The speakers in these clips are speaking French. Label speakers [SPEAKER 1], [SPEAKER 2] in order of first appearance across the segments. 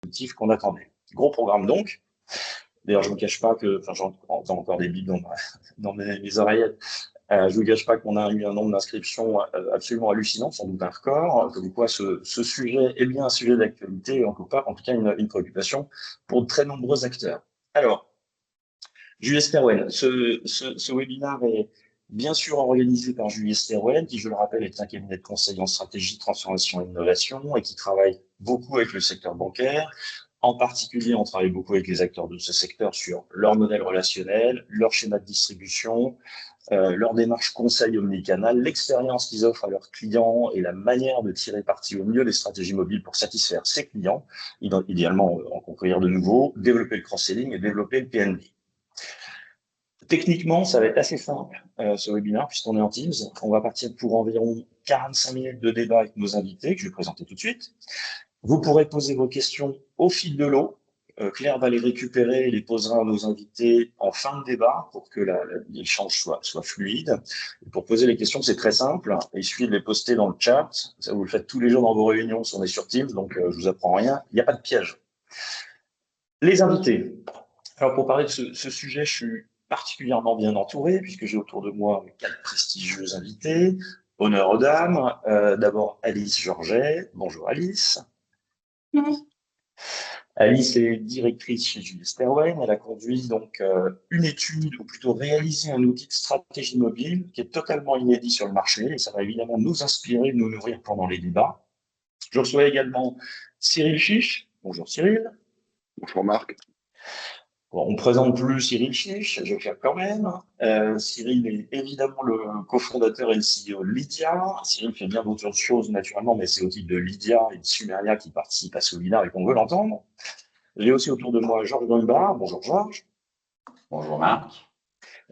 [SPEAKER 1] dispositif qu'on attendait. Gros programme donc. D'ailleurs, je ne vous cache pas que, enfin, j'entends encore des bips dans mes oreillettes. Je ne vous cache pas qu'on a eu un nombre d'inscriptions absolument hallucinant, sans doute un record, comme quoi ce sujet est bien un sujet d'actualité, en tout cas une préoccupation pour de très nombreux acteurs. Alors, Julius Sterwen, ce webinaire est bien sûr organisé par Julius Sterwen, qui, je le rappelle, est un cabinet de conseil en stratégie, transformation et innovation, et qui travaille beaucoup avec le secteur bancaire. En particulier, on travaille beaucoup avec les acteurs de ce secteur sur leur modèle relationnel, leur schéma de distribution, leur démarche conseil omnicanal, l'expérience qu'ils offrent à leurs clients et la manière de tirer parti au mieux des stratégies mobiles pour satisfaire ces clients, idéalement en conquérir de nouveaux, développer le cross-selling et développer le PNB. Techniquement, ça va être assez simple, ce webinaire, puisqu'on est en Teams. On va partir pour environ 45 minutes de débat avec nos invités, que je vais présenter tout de suite. Vous pourrez poser vos questions au fil de l'eau. Claire va les récupérer et les posera à nos invités en fin de débat pour que l'échange soit fluide. Et pour poser les questions, c'est très simple. Il suffit de les poster dans le chat. Ça, vous le faites tous les jours dans vos réunions si on est sur Teams, donc je vous apprends rien. Il n'y a pas de piège. Les invités. Alors, pour parler de ce sujet, je suis particulièrement bien entouré, puisque j'ai autour de moi 4 prestigieux invités. Honneur aux dames. D'abord, Alice Georget. Bonjour, Alice.
[SPEAKER 2] Bonjour.
[SPEAKER 1] Alice est directrice chez Julius Sterwen. Elle a conduit donc une étude, ou plutôt réalisé un outil de stratégie mobile qui est totalement inédit sur le marché, et ça va évidemment nous inspirer, nous nourrir pendant les débats. Je reçois également Cyril Chiche. Bonjour Cyril.
[SPEAKER 3] Bonjour Marc.
[SPEAKER 1] Bon, on ne présente plus Cyril Chiche, je vais le faire quand même. Cyril est évidemment le cofondateur et le CEO de Lydia. Cyril fait bien d'autres choses naturellement, mais c'est au titre de Lydia et de Sumeria qui participent à ce webinaire et qu'on veut l'entendre. J'ai aussi autour de moi Georges Gombard. Bonjour Georges.
[SPEAKER 4] Bonjour Marc.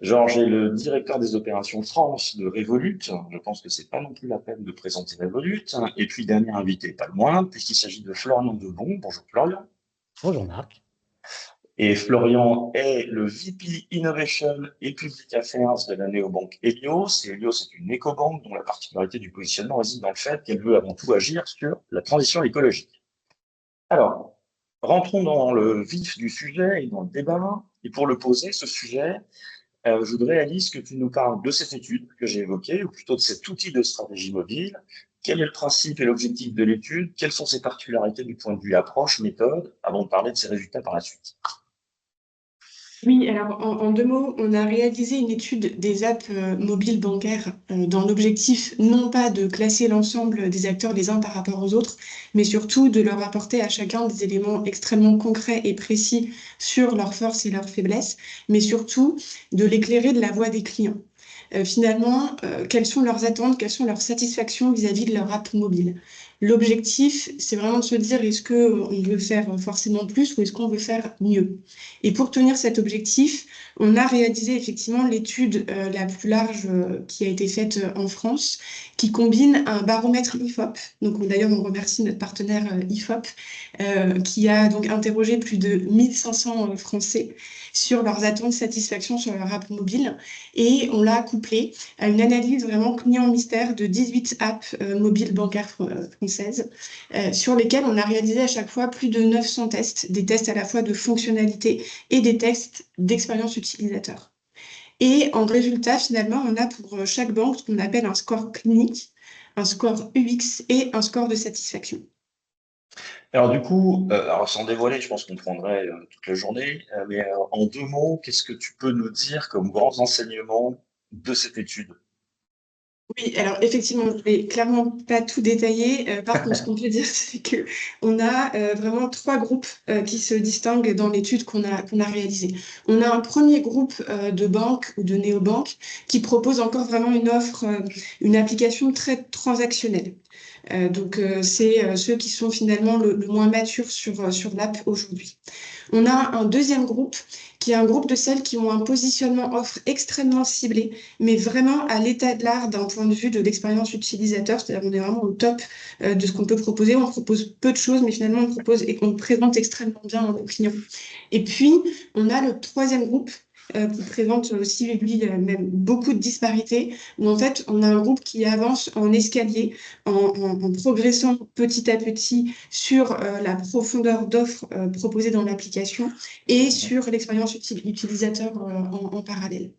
[SPEAKER 1] Georges est le directeur des opérations France de Revolut. Je pense que c'est pas non plus la peine de présenter Revolut. Et puis dernier invité, pas le moindre, puisqu'il s'agit de Florian Debon. Bonjour Florian.
[SPEAKER 5] Bonjour Marc.
[SPEAKER 1] Et Florian est le VP Innovation et Public Affairs de la néobanque Helios. Et Helios est une écobanque dont la particularité du positionnement réside dans le fait qu'elle veut avant tout agir sur la transition écologique. Alors, rentrons dans le vif du sujet et dans le débat. Et pour le poser, ce sujet, je voudrais, Alice, que tu nous parles de cette étude que j'ai évoquée, ou plutôt de cet outil de stratégie mobile. Quel est le principe et l'objectif de l'étude? Quelles sont ses particularités du point de vue approche, méthode, avant de parler de ses résultats par la suite?
[SPEAKER 2] Oui, alors en 2 mots, on a réalisé une étude des apps mobiles bancaires dans l'objectif non pas de classer l'ensemble des acteurs les uns par rapport aux autres, mais surtout de leur apporter à chacun des éléments extrêmement concrets et précis sur leurs forces et leurs faiblesses, mais surtout de l'éclairer de la voix des clients. Finalement, quelles sont leurs attentes, quelles sont leurs satisfactions vis-à-vis de leur app mobile. L'objectif, c'est vraiment de se dire, est-ce qu'on veut faire forcément plus ou est-ce qu'on veut faire mieux? Et pour tenir cet objectif, on a réalisé effectivement l'étude la plus large qui a été faite en France, qui combine un baromètre IFOP. Donc d'ailleurs, on remercie notre partenaire IFOP, qui a donc interrogé plus de 1500 Français sur leurs attentes, satisfaction sur leur app mobile. Et on l'a couplé à une analyse vraiment client mystère de 18 apps mobiles bancaires françaises, sur lesquelles on a réalisé à chaque fois plus de 900 tests, des tests à la fois de fonctionnalité et des tests d'expérience utilisateur. Et en résultat, finalement, on a pour chaque banque ce qu'on appelle un score clinique, un score UX et un score de satisfaction.
[SPEAKER 1] Alors du coup, alors sans dévoiler, je pense qu'on prendrait toute la journée, mais en 2 mots, qu'est-ce que tu peux nous dire comme grands enseignements de cette étude?
[SPEAKER 2] Oui, alors effectivement, je vais clairement pas tout détailler. Par contre, ce qu'on peut dire, c'est que on a vraiment 3 groupes qui se distinguent dans l'étude qu'on a réalisée. On a un premier groupe de banques ou de néobanques qui propose encore vraiment une offre, une application très transactionnelle. Donc, c'est ceux qui sont finalement le moins matures sur l'app aujourd'hui. On a un deuxième groupe qui est un groupe de celles qui ont un positionnement offre extrêmement ciblé, mais vraiment à l'état de l'art d'un point de vue de l'expérience utilisateur, c'est-à-dire qu'on est vraiment au top de ce qu'on peut proposer. On propose peu de choses, mais finalement on propose et on présente extrêmement bien à nos clients. Et puis, on a le troisième groupe qui présente aussi, lui, même beaucoup de disparités, où en fait, on a un groupe qui avance en escalier, en progressant petit à petit sur la profondeur d'offres proposées dans l'application et sur l'expérience utilisateur en parallèle.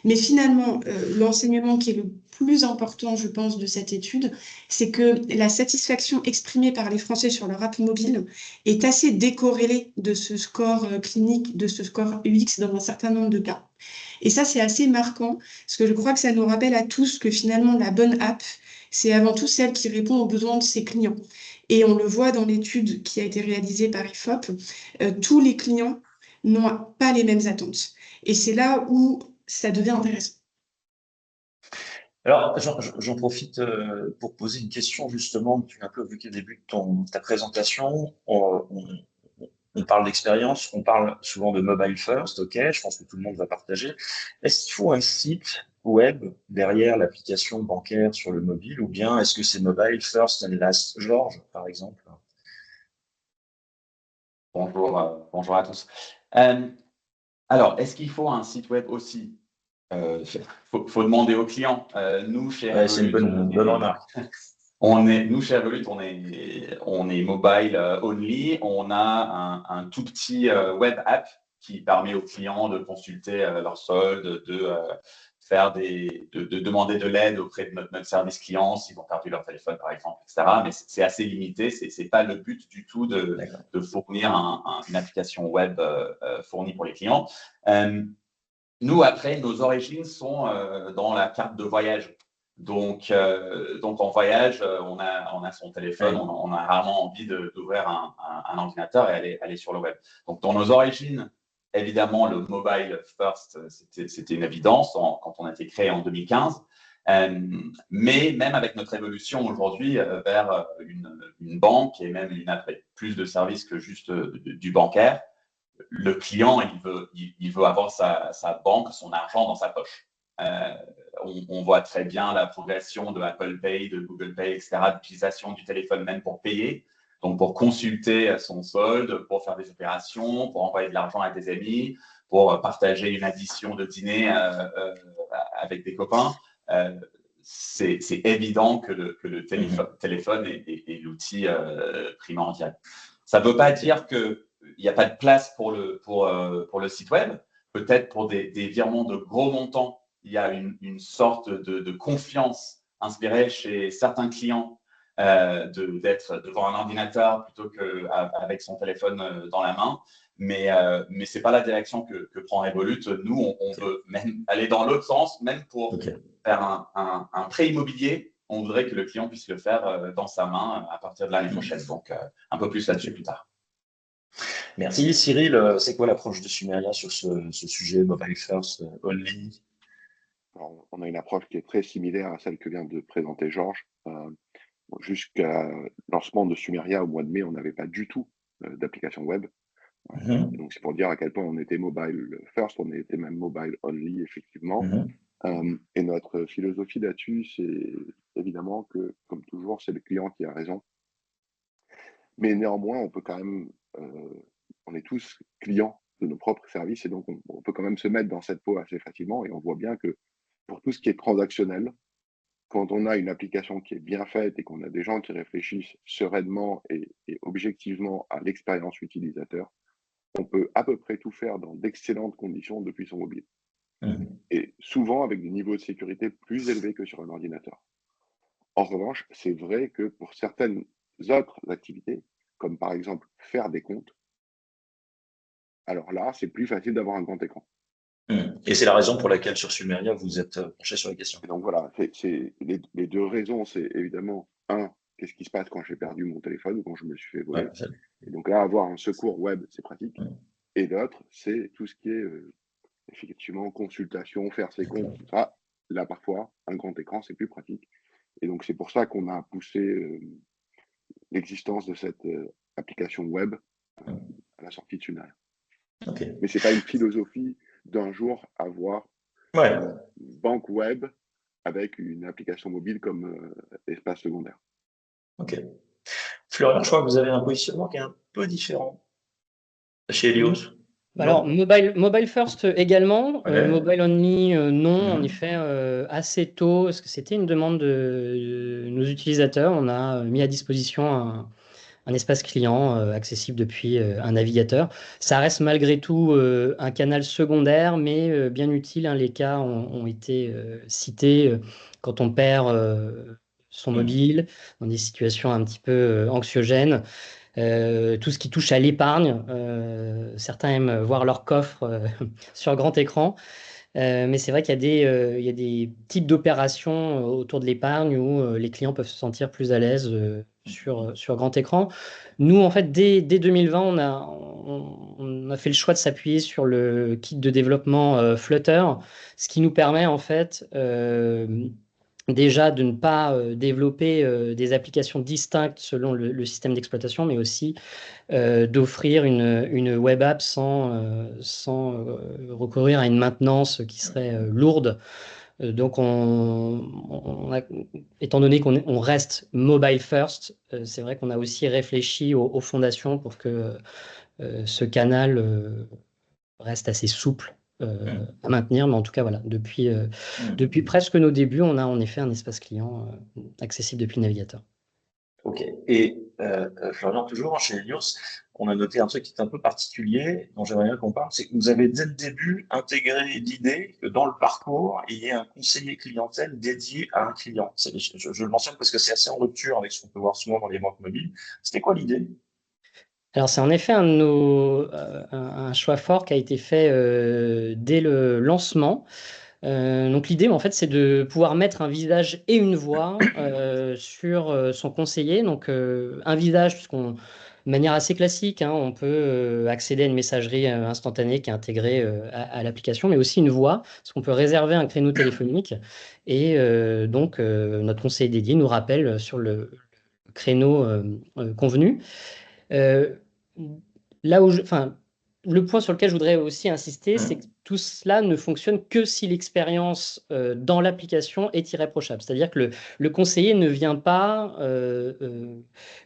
[SPEAKER 2] Mais finalement, l'enseignement qui est le plus important, je pense, de cette étude, c'est que la satisfaction exprimée par les Français sur leur app mobile est assez décorrélée de ce score clinique, de ce score UX dans un certain nombre de cas. Et ça, c'est assez marquant, parce que je crois que ça nous rappelle à tous que finalement, la bonne app, c'est avant tout celle qui répond aux besoins de ses clients. Et on le voit dans l'étude qui a été réalisée par IFOP, tous les clients n'ont pas les mêmes attentes. Et c'est là où ça devient intéressant.
[SPEAKER 1] Alors, j'en profite pour poser une question justement. Tu l'as un peu évoqué au début de ta présentation. On parle d'expérience, on parle souvent de mobile first, ok, je pense que tout le monde va partager. Est-ce qu'il faut un site web derrière l'application bancaire sur le mobile ou bien est-ce que c'est mobile first and last? Georges, par exemple.
[SPEAKER 4] Bonjour à tous. Alors, est-ce qu'il faut un site web aussi? Faut demander aux clients. Nous, chez
[SPEAKER 1] Ouais, c'est une
[SPEAKER 4] Revolut,
[SPEAKER 1] bonne remarque.
[SPEAKER 4] nous, chez Revolut, on est mobile only. On a un tout petit web app qui permet aux clients de consulter leur solde, de demander de l'aide auprès de notre service client s'ils ont perdu leur téléphone, par exemple, etc. Mais c'est assez limité. C'est pas le but du tout de fournir une application web fournie pour les clients. Nous, après, nos origines sont dans la carte de voyage. Donc en voyage, on a son téléphone, on a rarement envie d'ouvrir un ordinateur et aller sur le web. Donc, dans nos origines, évidemment, le mobile first, c'était une évidence quand on a été créé en 2015. Mais même avec notre évolution aujourd'hui vers une banque et même une app avec plus de services que juste du bancaire, le client, il veut avoir sa banque, son argent dans sa poche. On voit très bien la progression de Apple Pay, de Google Pay, etc., d'utilisation du téléphone même pour payer, donc pour consulter son solde, pour faire des opérations, pour envoyer de l'argent à des amis, pour partager une addition de dîner avec des copains. C'est évident que le téléphone est l'outil primordial. Ça ne veut pas dire qu'il n'y a pas de place pour le site web. Peut-être pour des virements de gros montants, il y a une sorte de confiance inspirée chez certains clients d'être devant un ordinateur plutôt qu'avec son téléphone dans la main. Mais ce n'est pas la direction que prend Revolut. Nous, on veut même aller dans l'autre sens, même pour faire un prêt immobilier. On voudrait que le client puisse le faire dans sa main à partir de l'année prochaine. Donc, un peu plus là-dessus plus tard.
[SPEAKER 1] Merci. Cyril, c'est quoi l'approche de Sumeria sur ce sujet mobile first only?
[SPEAKER 3] Alors, on a une approche qui est très similaire à celle que vient de présenter Georges. Jusqu'à lancement de Sumeria au mois de mai, on n'avait pas du tout d'application web. Donc, c'est pour dire à quel point on était mobile first, on était même mobile only, effectivement. Et notre philosophie là-dessus, c'est évidemment que, comme toujours, c'est le client qui a raison. Mais néanmoins, on peut quand même, on est tous clients de nos propres services et donc on peut quand même se mettre dans cette peau assez facilement. Et on voit bien que pour tout ce qui est transactionnel, quand on a une application qui est bien faite et qu'on a des gens qui réfléchissent sereinement et objectivement à l'expérience utilisateur, on peut à peu près tout faire dans d'excellentes conditions depuis son mobile. Et souvent avec des niveaux de sécurité plus élevés que sur un ordinateur. En revanche, c'est vrai que pour certaines autres activités, comme par exemple faire des comptes, alors là, c'est plus facile d'avoir un grand écran.
[SPEAKER 1] Et c'est la raison pour laquelle sur Sumeria, vous êtes penché sur la question.
[SPEAKER 3] Et donc voilà, les deux raisons, c'est évidemment, qu'est-ce qui se passe quand j'ai perdu mon téléphone ou quand je me suis fait voler. Et donc là, avoir un secours web, c'est pratique. Et l'autre, c'est tout ce qui est effectivement consultation, faire ses comptes, tout ça. Là, parfois, un grand écran, c'est plus pratique. Et donc, c'est pour ça qu'on a poussé l'existence de cette application web à la sortie de Sumeria. Mais ce n'est pas une philosophie d'un jour avoir une banque web avec une application mobile comme espace secondaire.
[SPEAKER 1] Ok. Florian, je crois que vous avez un positionnement qui est un peu différent chez Helios.
[SPEAKER 5] Alors, mobile first également,
[SPEAKER 1] Ouais.
[SPEAKER 5] mobile only non, en effet, assez tôt, parce que c'était une demande de nos utilisateurs. On a mis à disposition un espace client accessible depuis un navigateur. Ça reste malgré tout un canal secondaire, mais bien utile, hein. Les cas ont été cités quand on perd son mobile dans des situations un petit peu anxiogènes. Tout ce qui touche à l'épargne, certains aiment voir leur coffre sur grand écran. Mais c'est vrai qu'il y a il y a des types d'opérations autour de l'épargne où les clients peuvent se sentir plus à l'aise sur grand écran. Nous, en fait, dès 2020, on a fait le choix de s'appuyer sur le kit de développement Flutter, ce qui nous permet, en fait, déjà de ne pas développer des applications distinctes selon le système d'exploitation, mais aussi d'offrir une web app sans recourir à une maintenance qui serait lourde. Donc, étant donné qu'on reste mobile first, c'est vrai qu'on a aussi réfléchi aux fondations pour que ce canal reste assez souple à maintenir. Mais en tout cas, voilà, depuis presque nos débuts, on a en effet un espace client accessible depuis le navigateur.
[SPEAKER 1] Ok. Et Florian, toujours chez Helios, on a noté un truc qui est un peu particulier, dont j'aimerais bien qu'on parle, c'est que vous avez dès le début intégré l'idée que dans le parcours, il y ait un conseiller clientèle dédié à un client. Je le mentionne parce que c'est assez en rupture avec ce qu'on peut voir souvent dans les banques mobiles. C'était quoi l'idée?
[SPEAKER 5] Alors, c'est en effet un choix fort qui a été fait dès le lancement. Donc, l'idée, en fait, c'est de pouvoir mettre un visage et une voix sur son conseiller. Donc, un visage, puisqu'on, de manière assez classique, hein, on peut accéder à une messagerie instantanée qui est intégrée à l'application, mais aussi une voix, parce qu'on peut réserver un créneau téléphonique. Et donc, notre conseiller dédié nous rappelle sur le créneau convenu. Euh, enfin, le point sur lequel je voudrais aussi insister, c'est que tout cela ne fonctionne que si l'expérience dans l'application est irréprochable. C'est-à-dire que le conseiller ne vient pas,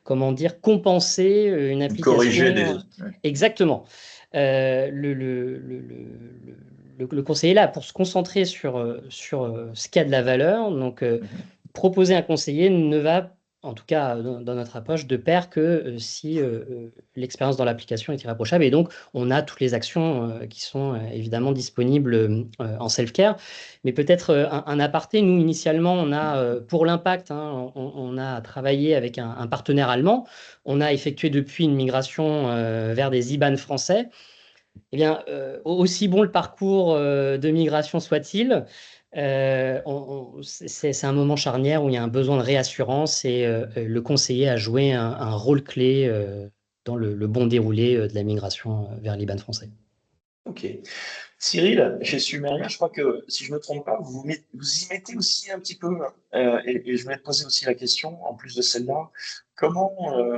[SPEAKER 5] comment dire, compenser une application.
[SPEAKER 1] Corriger des...
[SPEAKER 5] Exactement. Le conseiller est là pour se concentrer sur ce qui a de la valeur. Donc, proposer un conseiller ne va, en tout cas dans notre approche, de pair que si l'expérience dans l'application est irréprochable. Et donc, on a toutes les actions qui sont évidemment disponibles en self-care. Mais peut-être un aparté, nous, initialement, on a, pour l'impact, hein, on a travaillé avec un partenaire allemand. On a effectué depuis une migration vers des IBAN français. Eh bien, aussi bon le parcours de migration soit-il, c'est un moment charnière où il y a un besoin de réassurance et le conseiller a joué un rôle clé dans le bon déroulé de la migration vers l'IBAN français.
[SPEAKER 1] Ok. Cyril, chez Sumeria, je crois que, si je ne me trompe pas, vous y mettez aussi un petit peu, et je voulais te poser aussi la question, en plus de celle-là, comment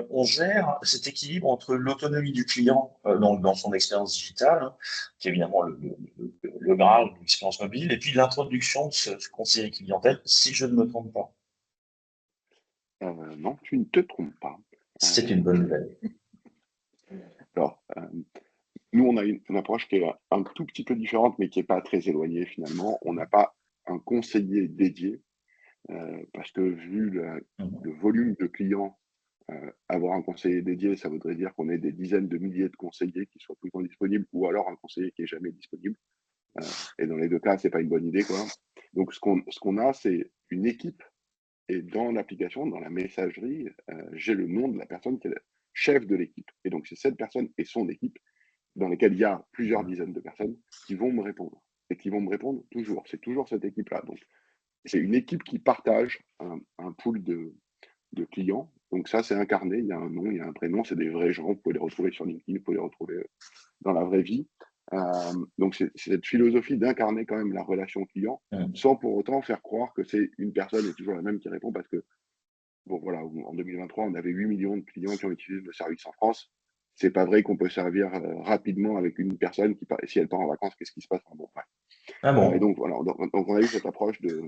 [SPEAKER 1] on gère cet équilibre entre l'autonomie du client dans son expérience digitale, hein, qui est évidemment le Graal de l'expérience mobile, et puis l'introduction de ce conseiller clientèle, si je ne me trompe pas.
[SPEAKER 3] Non, tu ne te trompes pas.
[SPEAKER 1] C'est une bonne nouvelle.
[SPEAKER 3] Alors, nous, on a une approche qui est un tout petit peu différente, mais qui n'est pas très éloignée finalement. On n'a pas un conseiller dédié, parce que vu le volume de clients, avoir un conseiller dédié, ça voudrait dire qu'on ait des dizaines de milliers de conseillers qui soient tout le temps disponibles, ou alors un conseiller qui est jamais disponible. Et dans les deux cas, c'est pas une bonne idée, quoi. Donc, ce qu'on a, c'est une équipe. Et dans l'application, dans la messagerie, j'ai le nom de la personne qui est le chef de l'équipe. Et donc, c'est cette personne et son équipe dans lesquelles il y a plusieurs dizaines de personnes qui vont me répondre. Et qui vont me répondre toujours. C'est toujours cette équipe-là. Donc, c'est une équipe qui partage un pool de clients. Donc ça, c'est incarné. Il y a un nom, il y a un prénom. C'est des vrais gens. Vous pouvez les retrouver sur LinkedIn, vous pouvez les retrouver dans la vraie vie. Donc, c'est cette philosophie d'incarner quand même la relation client sans pour autant faire croire que c'est une personne et toujours la même qui répond parce que, bon, voilà, en 2023, on avait 8 millions de clients qui ont utilisé le service en France. C'est pas vrai qu'on peut servir rapidement avec une personne qui, si elle part en vacances, qu'est-ce qui se passe? Bon, ouais.
[SPEAKER 1] Ah bon.
[SPEAKER 3] Et donc, voilà, donc, on a eu cette approche de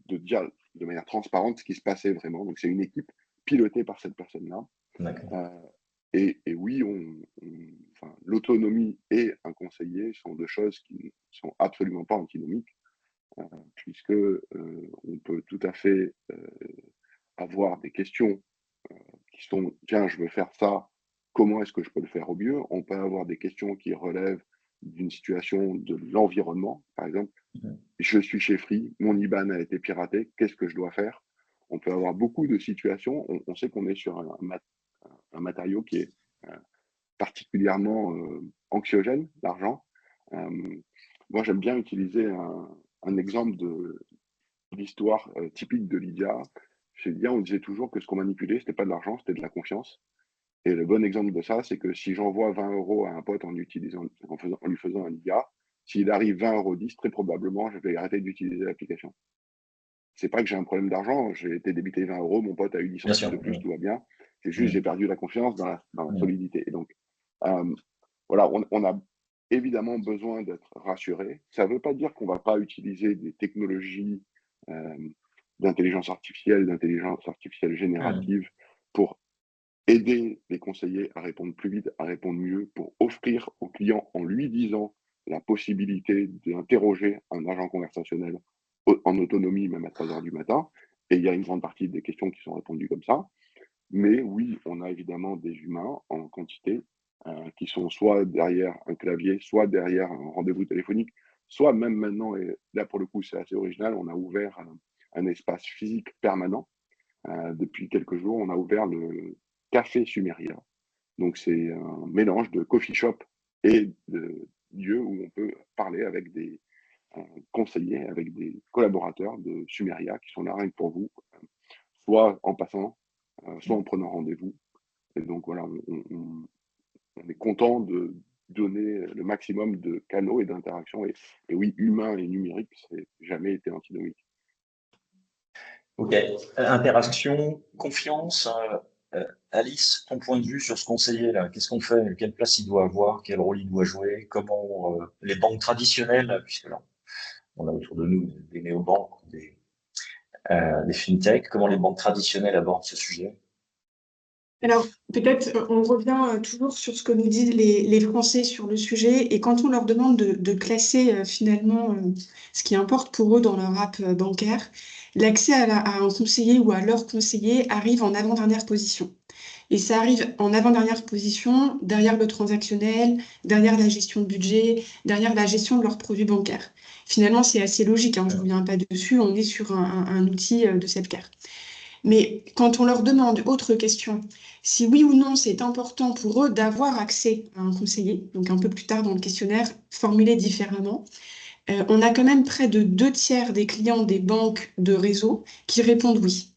[SPEAKER 3] dire de manière transparente ce qui se passait vraiment. Donc, c'est une équipe pilotée par cette personne-là. Et oui, on l'autonomie et un conseiller sont deux choses qui ne sont absolument pas antinomiques, puisque on peut tout à fait avoir des questions qui sont « tiens, je veux faire ça, comment est-ce que je peux le faire au mieux ?» On peut avoir des questions qui relèvent d'une situation de l'environnement, par exemple. Je suis chez Free, mon IBAN a été piraté, qu'est-ce que je dois faire? On peut avoir beaucoup de situations. On sait qu'on est sur un matériau qui est particulièrement anxiogène, l'argent. Moi, j'aime bien utiliser un exemple de l'histoire typique de Lydia. Chez Lydia, on disait toujours que ce qu'on manipulait, ce n'était pas de l'argent, c'était de la confiance. Et le bon exemple de ça, c'est que si j'envoie 20 € à un pote en lui faisant un Lydia, s'il arrive 20,10 €, très probablement, je vais arrêter d'utiliser l'application. C'est pas que j'ai un problème d'argent, j'ai été débité 20 €, mon pote a eu 10 centimes de plus, tout va bien. C'est juste j'ai perdu la confiance dans la solidité. Et donc, voilà, on a évidemment besoin d'être rassuré. Ça ne veut pas dire qu'on ne va pas utiliser des technologies d'intelligence artificielle générative pour aider les conseillers à répondre plus vite, à répondre mieux, pour offrir au client, en lui disant la possibilité d'interroger un agent conversationnel en autonomie, même à 3 h du matin. Et il y a une grande partie des questions qui sont répondues comme ça. Mais oui, on a évidemment des humains en quantité qui sont soit derrière un clavier, soit derrière un rendez-vous téléphonique, soit même maintenant, et là pour le coup c'est assez original, on a ouvert un espace physique permanent. Depuis quelques jours, on a ouvert le Café Sumeria. Donc c'est un mélange de coffee shop et de lieu où on peut parler avec des conseillers, avec des collaborateurs de Sumeria qui sont là rien que pour vous, soit en passant, soit en prenant rendez-vous. Et donc voilà, on est content de donner le maximum de canaux et d'interactions. Et oui, humain et numérique, ça n'a jamais été antinomique.
[SPEAKER 1] Ok. Interaction, confiance. Alice, ton point de vue sur ce conseiller là, qu'est-ce qu'on fait? Quelle place il doit avoir? Quel rôle il doit jouer? Comment les banques traditionnelles, puisque là, on a autour de nous des néobanques, des fintechs, comment les banques traditionnelles abordent ce sujet?
[SPEAKER 2] Alors, peut-être, on revient toujours sur ce que nous disent les Français sur le sujet. Et quand on leur demande de classer finalement ce qui importe pour eux dans leur app bancaire, l'accès à un conseiller ou à leur conseiller arrive en avant-dernière position. Et ça arrive en avant-dernière position, derrière le transactionnel, derrière la gestion de budget, derrière la gestion de leurs produits bancaires. Finalement, c'est assez logique, hein, je ne reviens pas dessus, on est sur un outil de self-care. Mais quand on leur demande, autre question, si oui ou non c'est important pour eux d'avoir accès à un conseiller, donc un peu plus tard dans le questionnaire, formulé différemment, on a quand même près de 2/3 des clients des banques de réseau qui répondent oui.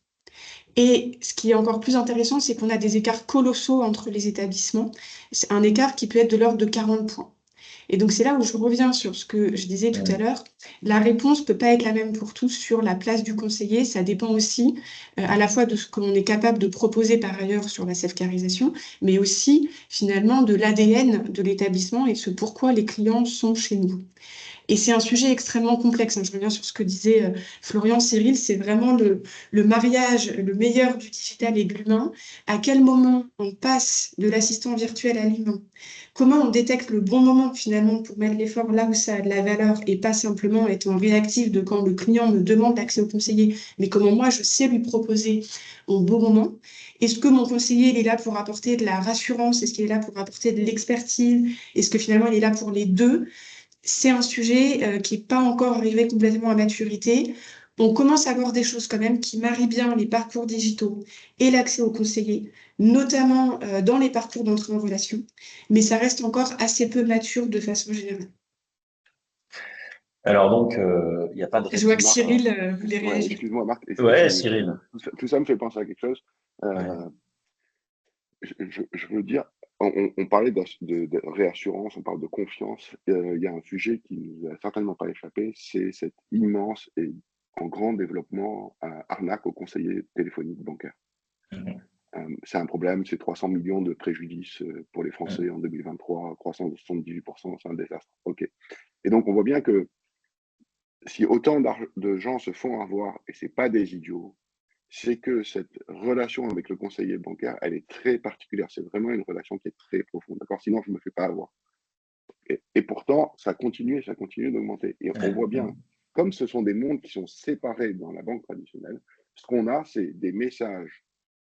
[SPEAKER 2] Et ce qui est encore plus intéressant, c'est qu'on a des écarts colossaux entre les établissements. C'est un écart qui peut être de l'ordre de 40 points. Et donc, c'est là où je reviens sur ce que je disais tout à l'heure. La réponse ne peut pas être la même pour tous sur la place du conseiller. Ça dépend aussi à la fois de ce qu'on est capable de proposer par ailleurs sur la self-carisation, mais aussi finalement de l'ADN de l'établissement et ce pourquoi les clients sont chez nous. Et c'est un sujet extrêmement complexe, hein. Je reviens sur ce que disait Florian Cyril, c'est vraiment le mariage, le meilleur du digital et de l'humain. À quel moment on passe de l'assistant virtuel à l'humain? Comment on détecte le bon moment finalement pour mettre l'effort là où ça a de la valeur et pas simplement être en réactif de quand le client me demande l'accès au conseiller, mais comment moi je sais lui proposer au bon moment? Est-ce que mon conseiller il est là pour apporter de la rassurance? Est-ce qu'il est là pour apporter de l'expertise? Est-ce que finalement il est là pour les deux? C'est un sujet qui n'est pas encore arrivé complètement à maturité. On commence à voir des choses quand même qui marient bien les parcours digitaux et l'accès aux conseillers, notamment dans les parcours d'entrée en relation, mais ça reste encore assez peu mature de façon générale.
[SPEAKER 1] Alors donc, il n'y a pas de
[SPEAKER 2] Je vois que
[SPEAKER 3] Marc,
[SPEAKER 2] Cyril voulait réagir.
[SPEAKER 3] excuse-moi, Marc.
[SPEAKER 1] Ouais, Cyril.
[SPEAKER 3] Tout ça me fait penser à quelque chose. Je veux dire, on parlait de réassurance, on parle de confiance. Il y a un sujet qui ne nous a certainement pas échappé, c'est cette immense et en grand développement arnaque aux conseillers téléphoniques bancaires. C'est un problème, c'est 300 millions de préjudices pour les Français en 2023, croissance de 78%, c'est un désastre. Ok. Et donc on voit bien que si autant de gens se font avoir, et ce n'est pas des idiots, c'est que cette relation avec le conseiller bancaire, elle est très particulière. C'est vraiment une relation qui est très profonde. D'accord? Sinon, je ne me fais pas avoir. Et pourtant, ça continue d'augmenter. Et on voit bien, comme ce sont des mondes qui sont séparés dans la banque traditionnelle, ce qu'on a, c'est des messages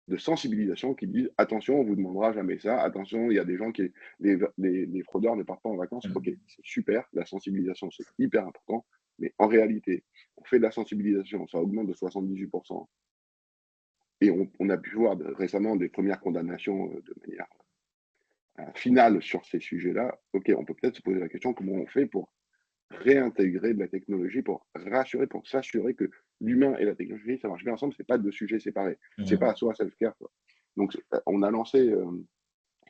[SPEAKER 3] de sensibilisation qui disent attention, on vous demandera jamais ça, attention, il y a des gens qui, les fraudeurs ne partent pas en vacances. Ok, c'est super, la sensibilisation, c'est hyper important, mais en réalité, on fait de la sensibilisation, ça augmente de 78%. Et on a pu voir récemment des premières condamnations de manière finale sur ces sujets-là. Ok, on peut peut-être se poser la question comment on fait pour réintégrer de la technologie, pour rassurer, pour s'assurer que l'humain et la technologie, ça marche bien ensemble. C'est pas deux sujets séparés. C'est pas soit self-care. Donc, on a lancé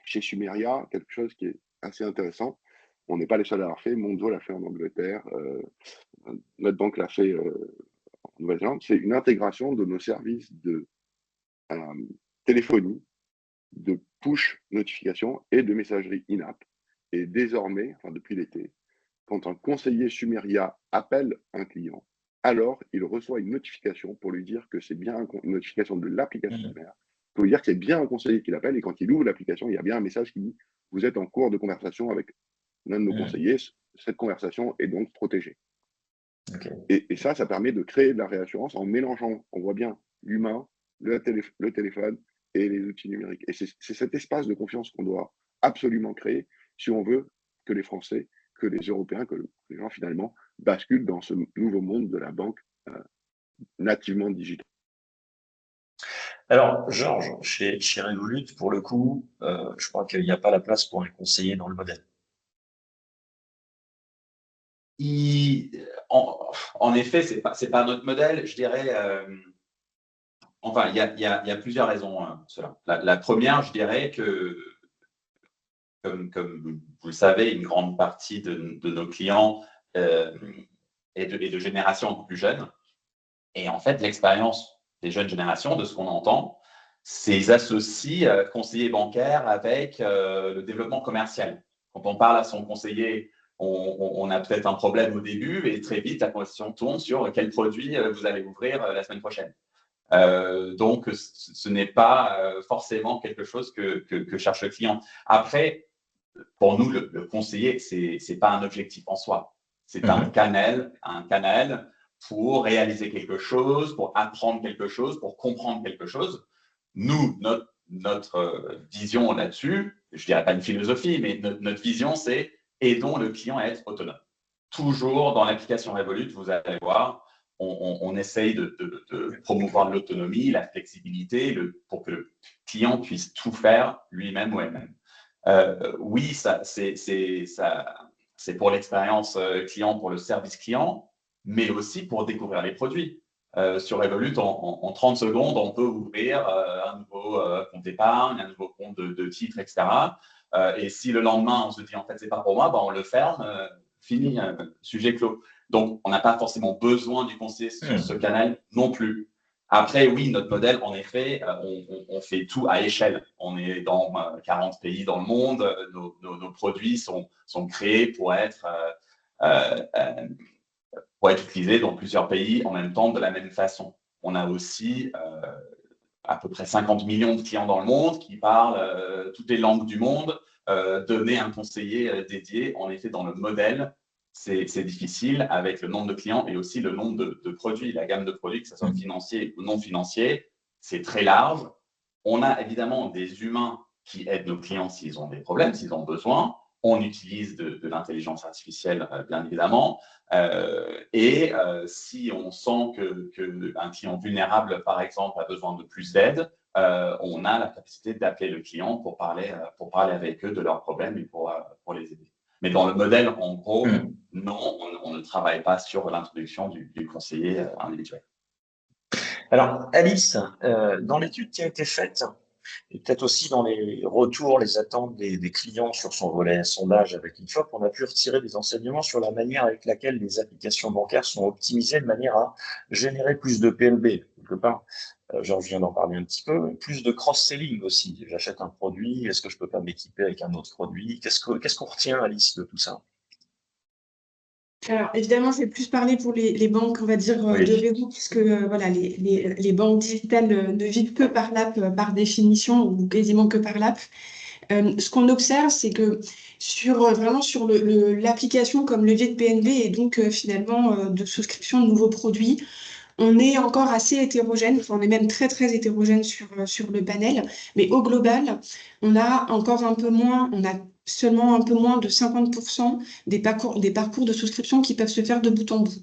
[SPEAKER 3] chez Sumeria quelque chose qui est assez intéressant. On n'est pas les seuls à l'avoir fait. Monzo l'a fait en Angleterre. Notre banque l'a fait en Nouvelle-Zélande. C'est une intégration de nos services de téléphonie, de push notification et de messagerie in-app. Et désormais, enfin depuis l'été, quand un conseiller Sumeria appelle un client, alors il reçoit une notification pour lui dire que c'est bien une notification de l'application mère, pour lui dire que c'est bien un conseiller qui l'appelle, et quand il ouvre l'application, il y a bien un message qui dit « Vous êtes en cours de conversation avec l'un de nos conseillers, cette conversation est donc protégée. » Et ça permet de créer de la réassurance en mélangeant, on voit bien, l'humain, le téléphone et les outils numériques. Et c'est cet espace de confiance qu'on doit absolument créer si on veut que les Français, que les Européens, que les gens finalement basculent dans ce nouveau monde de la banque nativement digitale.
[SPEAKER 1] Alors, Georges, chez Revolut, pour le coup, je crois qu'il n'y a pas la place pour un conseiller dans le modèle.
[SPEAKER 4] En effet, c'est pas notre modèle. Je dirais, enfin, il y a plusieurs raisons pour cela. La première, je dirais que, comme vous le savez, une grande partie de nos clients est de générations un peu plus jeunes. Et en fait, l'expérience des jeunes générations, de ce qu'on entend, c'est qu'ils associent conseiller bancaire avec le développement commercial. Quand on parle à son conseiller, on a peut-être un problème au début et très vite, la conversation tourne sur quel produit vous allez ouvrir la semaine prochaine. Donc, ce n'est pas forcément quelque chose que cherche le client. Après, pour nous, le conseiller, c'est pas un objectif en soi. C'est un canal pour réaliser quelque chose, pour apprendre quelque chose, pour comprendre quelque chose. Nous, notre vision là-dessus, je dirais pas une philosophie, mais notre vision, c'est aidons le client à être autonome. Toujours dans l'application Revolut, vous allez voir, on essaye de promouvoir l'autonomie, la flexibilité, pour que le client puisse tout faire lui-même ou elle-même. Oui, c'est pour l'expérience client, pour le service client, mais aussi pour découvrir les produits. Sur Revolut, en 30 secondes, on peut ouvrir un nouveau compte épargne, un nouveau compte de titre, etc. Et si le lendemain, on se dit, en fait, c'est pas pour moi, ben, on le ferme, fini, sujet clos. Donc, on n'a pas forcément besoin du conseiller sur ce canal non plus. Après, oui, notre modèle, en effet, on fait tout à échelle. On est dans 40 pays dans le monde. Nos produits sont créés pour être utilisés dans plusieurs pays en même temps de la même façon. On a aussi à peu près 50 millions de clients dans le monde qui parlent toutes les langues du monde. Donner un conseiller dédié, en effet, dans le modèle, c'est difficile avec le nombre de clients et aussi le nombre de produits, la gamme de produits, que ce soit financier ou non financier, c'est très large. On a évidemment des humains qui aident nos clients s'ils ont des problèmes, s'ils ont besoin. On utilise de l'intelligence artificielle, bien évidemment. Et si on sent qu'un client vulnérable, par exemple, a besoin de plus d'aide, on a la capacité d'appeler le client pour parler avec eux de leurs problèmes et pour les aider. Mais dans le modèle, en gros, non, on ne travaille pas sur l'introduction du conseiller individuel.
[SPEAKER 1] Alors, Alice, dans l'étude qui a été faite, et peut-être aussi dans les retours, les attentes des clients sur son volet sondage avec l'IFOP, on a pu retirer des enseignements sur la manière avec laquelle les applications bancaires sont optimisées de manière à générer plus de PLB, quelque part. Georges vient d'en parler un petit peu, plus de cross-selling aussi. J'achète un produit, est-ce que je peux pas m'équiper avec un autre produit? Qu'est-ce qu'on retient, Alice, de tout ça?
[SPEAKER 2] Alors, évidemment, je vais plus parler pour les banques, on va dire, de
[SPEAKER 1] Oui.
[SPEAKER 2] réseau, puisque voilà, les banques digitales ne vivent que par l'app par définition, ou quasiment que par l'app. Ce qu'on observe, c'est que vraiment sur l'application comme levier de PNB et donc finalement de souscription de nouveaux produits, on est encore assez hétérogène, enfin, on est même très très hétérogène sur le panel, mais au global, on a encore un peu moins, on a seulement un peu moins de 50% des parcours de souscription qui peuvent se faire de bout en bout.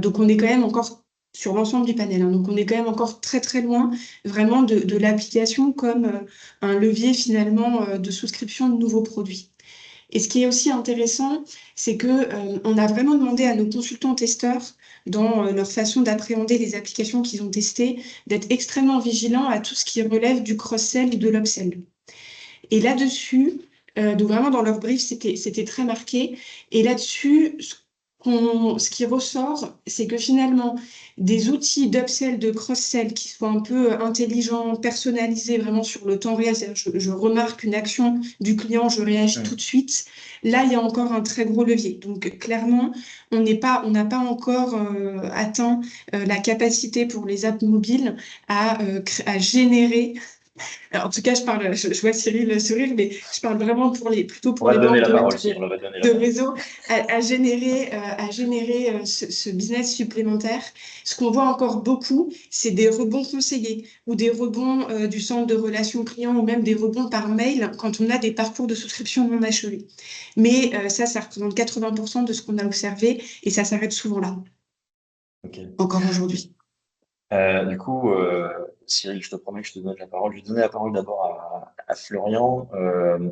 [SPEAKER 2] Donc on est quand même encore sur l'ensemble du panel, hein, donc on est quand même encore très très loin vraiment de l'application comme un levier finalement de souscription de nouveaux produits. Et ce qui est aussi intéressant, c'est que on a vraiment demandé à nos consultants testeurs, dans leur façon d'appréhender les applications qu'ils ont testées, d'être extrêmement vigilants à tout ce qui relève du cross-sell ou de l'upsell. Et là-dessus, donc vraiment dans leur brief, c'était très marqué. Et là-dessus, ce qui ressort, c'est que finalement, des outils d'upsell, de cross-sell qui soient un peu intelligents, personnalisés vraiment sur le temps réel, c'est-à-dire je remarque une action du client, je réagis tout de suite. Là, il y a encore un très gros levier. Donc clairement, on n'a pas encore atteint la capacité pour les apps mobiles à générer. Alors, en tout cas, je vois Cyril sourire, mais je parle vraiment plutôt
[SPEAKER 1] On
[SPEAKER 2] pour
[SPEAKER 1] va
[SPEAKER 2] les
[SPEAKER 1] te donner
[SPEAKER 2] banques
[SPEAKER 1] la parole, si on va te donner la
[SPEAKER 2] de
[SPEAKER 1] parole.
[SPEAKER 2] réseau, à générer ce business supplémentaire. Ce qu'on voit encore beaucoup, c'est des rebonds conseillés ou des rebonds du centre de relations clients ou même des rebonds par mail quand on a des parcours de souscription non achevés. Mais ça représente 80% de ce qu'on a observé et ça s'arrête souvent là,
[SPEAKER 1] Ok.
[SPEAKER 2] encore aujourd'hui.
[SPEAKER 1] Du coup, Cyril, je te promets que je te donne la parole. Je vais donner la parole d'abord à Florian.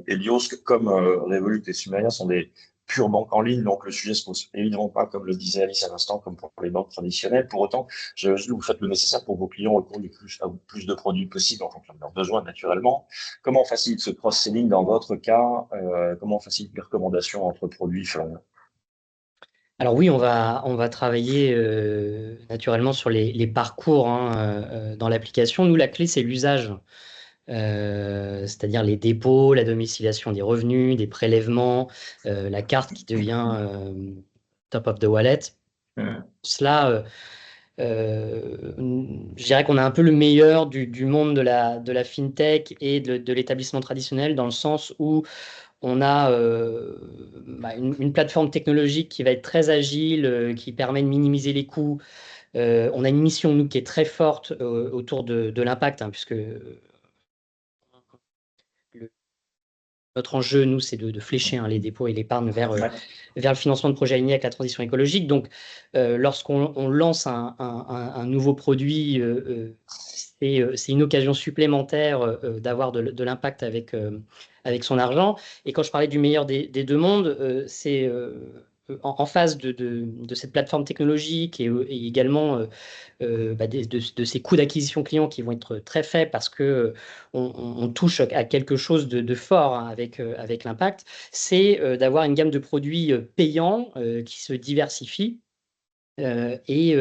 [SPEAKER 1] Helios, comme Revolut et Sumeria, sont des pures banques en ligne, donc le sujet se pose évidemment pas, comme le disait Alice à l'instant, comme pour les banques traditionnelles. Pour autant, vous faites le nécessaire pour que vos clients recourent à plus de produits possibles en fonction de leurs besoins, naturellement. Comment on facilite ce cross-selling dans votre cas? Comment on facilite les recommandations entre produits, Florian?
[SPEAKER 5] Alors oui, on va travailler naturellement sur les parcours hein, dans l'application. Nous, la clé, c'est l'usage, c'est-à-dire les dépôts, la domiciliation des revenus, des prélèvements, la carte qui devient top of the wallet. Cela, je dirais qu'on a un peu le meilleur du monde de la fintech et de l'établissement traditionnel dans le sens où on a une plateforme technologique qui va être très agile, qui permet de minimiser les coûts. On a une mission, nous, qui est très forte autour de l'impact, hein, puisque notre enjeu, nous, c'est de flécher les dépôts et l'épargne vers le financement de projets alignés avec la transition écologique. Donc, lorsqu'on lance un nouveau produit, c'est une occasion supplémentaire d'avoir de l'impact avec son argent. Et quand je parlais du meilleur des deux mondes, c'est en face de cette plateforme technologique et également de ces coûts d'acquisition client qui vont être très faibles parce que on touche à quelque chose de fort hein, avec l'impact, c'est d'avoir une gamme de produits payants qui se diversifient et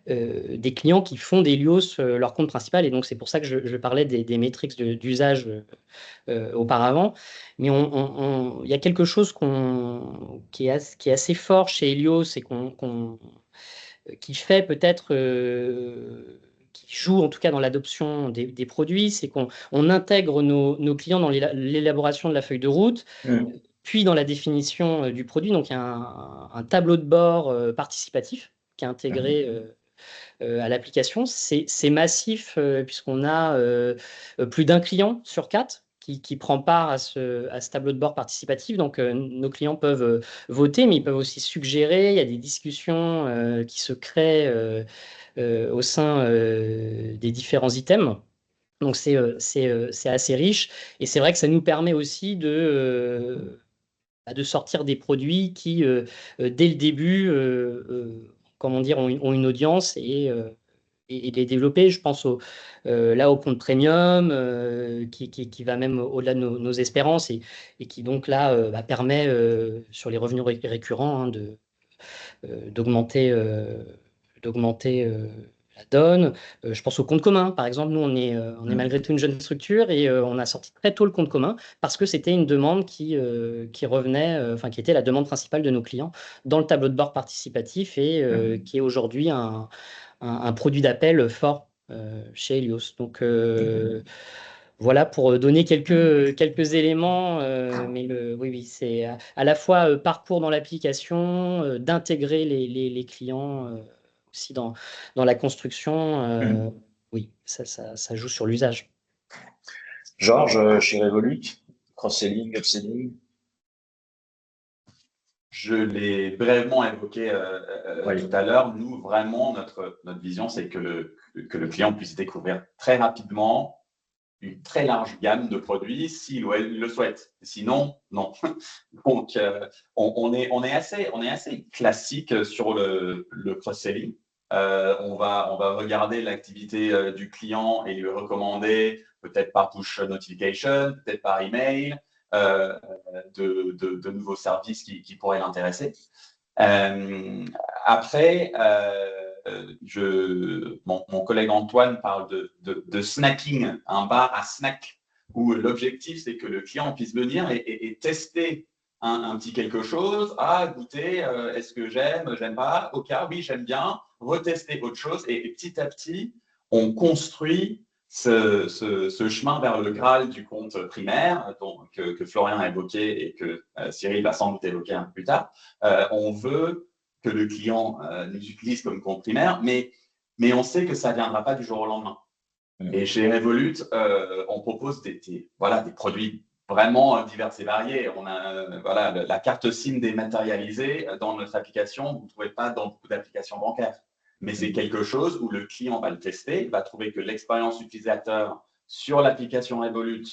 [SPEAKER 5] des clients qui font d'Helios leur compte principal. Et donc, c'est pour ça que je parlais des métriques d'usage auparavant. Mais il y a quelque chose qui est assez fort chez Helios et qui fait peut-être, qui joue en tout cas dans l'adoption des produits, c'est qu'on intègre nos clients dans l'élaboration de la feuille de route, puis dans la définition du produit. Donc, il y a un tableau de bord participatif qui est intégré à l'application. C'est massif puisqu'on a plus d'un client sur 4 qui prend part à ce tableau de bord participatif. Donc, nos clients peuvent voter, mais ils peuvent aussi suggérer. Il y a des discussions qui se créent au sein des différents items. Donc, c'est assez riche. Et c'est vrai que ça nous permet aussi de sortir des produits qui, dès le début, comment dire, ont une audience et de les développer. Je pense là au compte premium qui va même au-delà de nos espérances et qui donc là permet sur les revenus récurrents hein, d'augmenter la donne. Je pense au compte commun, par exemple. Nous, on est malgré tout une jeune structure et on a sorti très tôt le compte commun parce que c'était une demande qui revenait, enfin qui était la demande principale de nos clients dans le tableau de bord participatif et qui est aujourd'hui un produit d'appel fort chez Helios. Donc voilà pour donner quelques éléments, mais oui, c'est à la fois parcours dans l'application, d'intégrer les clients aussi dans la construction. Oui, ça joue sur l'usage.
[SPEAKER 1] Georges, chez Revolut, cross-selling, upselling.
[SPEAKER 4] Je l'ai brièvement évoqué tout à l'heure. Nous, vraiment, notre vision, c'est que le client puisse découvrir très rapidement une très large gamme de produits s'il ou elle le souhaite. Sinon, non. Donc, on est assez classique sur le cross-selling. On va regarder l'activité du client et lui recommander, peut-être par push notification, peut-être par email, de nouveaux services qui pourraient l'intéresser. Après, mon collègue Antoine parle de snacking, un bar à snack, où l'objectif, c'est que le client puisse venir et tester un petit quelque chose, goûter, est-ce que j'aime pas, ok, oui, j'aime bien, retester autre chose, et petit à petit, on construit ce chemin vers le Graal du compte primaire que Florian a évoqué et que Cyril va sans doute évoquer un peu plus tard. On veut que le client nous utilise comme compte primaire, mais on sait que ça ne viendra pas du jour au lendemain. Et chez Revolut, on propose des produits vraiment divers et variés. On a la carte SIM dématérialisée dans notre application. Vous ne trouvez pas dans beaucoup d'applications bancaires. Mais c'est quelque chose où le client va le tester, va trouver que l'expérience utilisateur sur l'application Revolut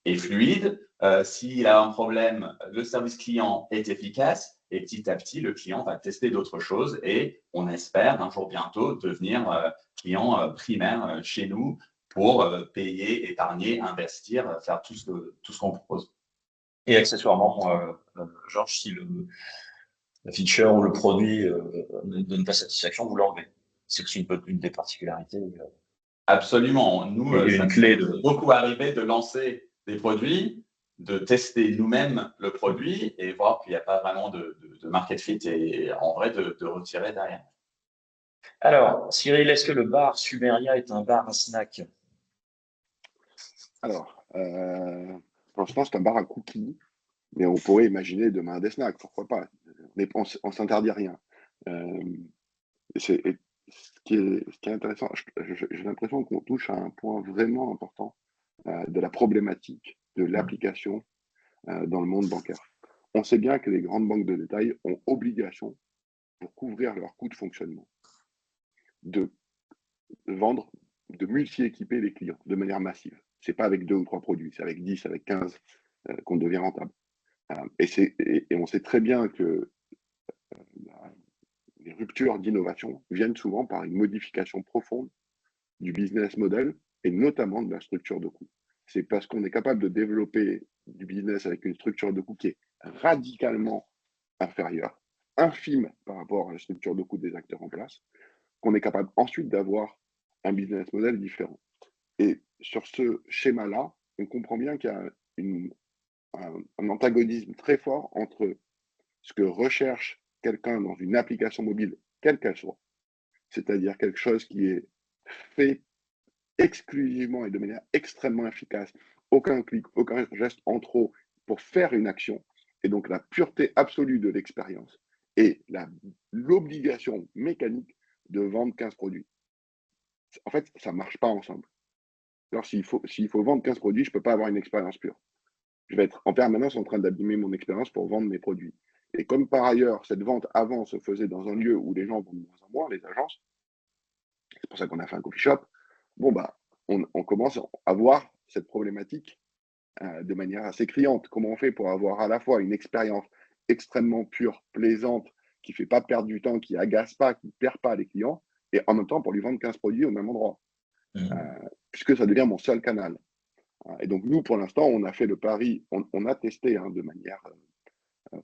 [SPEAKER 4] est fluide. S'il a un problème, le service client est efficace. Et petit à petit, le client va tester d'autres choses et on espère un jour bientôt devenir client primaire chez nous pour payer, épargner, investir, faire tout ce qu'on propose.
[SPEAKER 1] Et accessoirement, Georges, si la feature ou le produit ne donne pas satisfaction, vous l'enlevez. C'est aussi une des particularités.
[SPEAKER 4] Absolument. Nous,
[SPEAKER 1] une clé
[SPEAKER 4] beaucoup arrivé de lancer des produits, de tester nous-mêmes le produit et voir qu'il n'y a pas vraiment de market fit et en vrai de retirer derrière.
[SPEAKER 1] Alors, Cyril, est-ce que le bar Sumeria est un bar à snack?
[SPEAKER 3] Alors, pour l'instant, c'est un bar à cookies, mais on pourrait imaginer demain des snacks, pourquoi pas. On s'interdit rien. Ce qui est intéressant, j'ai l'impression qu'on touche à un point vraiment important de la problématique de l'application dans le monde bancaire. On sait bien que les grandes banques de détail ont obligation, pour couvrir leurs coûts de fonctionnement, de vendre, de multi-équiper les clients de manière massive. Ce n'est pas avec 2 ou 3 produits, c'est avec 10, avec 15 qu'on devient rentable. Et on sait très bien que les ruptures d'innovation viennent souvent par une modification profonde du business model et notamment de la structure de coût. C'est parce qu'on est capable de développer du business avec une structure de coût qui est radicalement inférieure, infime par rapport à la structure de coût des acteurs en place, qu'on est capable ensuite d'avoir un business model différent. Et sur ce schéma-là, on comprend bien qu'il y a un antagonisme très fort entre ce que recherche quelqu'un dans une application mobile, quelle qu'elle soit, c'est-à-dire quelque chose qui est fait exclusivement et de manière extrêmement efficace, aucun clic, aucun geste en trop pour faire une action, et donc la pureté absolue de l'expérience et l'obligation mécanique de vendre 15 produits. En fait, ça ne marche pas ensemble. Alors, s'il faut vendre 15 produits, je ne peux pas avoir une expérience pure. Je vais être en permanence en train d'abîmer mon expérience pour vendre mes produits. Et comme par ailleurs, cette vente avant se faisait dans un lieu où les gens vont de moins en moins, les agences, c'est pour ça qu'on a fait un coffee shop, on commence à voir cette problématique de manière assez criante. Comment on fait pour avoir à la fois une expérience extrêmement pure, plaisante, qui ne fait pas perdre du temps, qui n'agace pas, qui ne perd pas les clients, et en même temps pour lui vendre 15 produits au même endroit, puisque ça devient mon seul canal. Et donc nous, pour l'instant, on a fait le pari, on a testé de manière,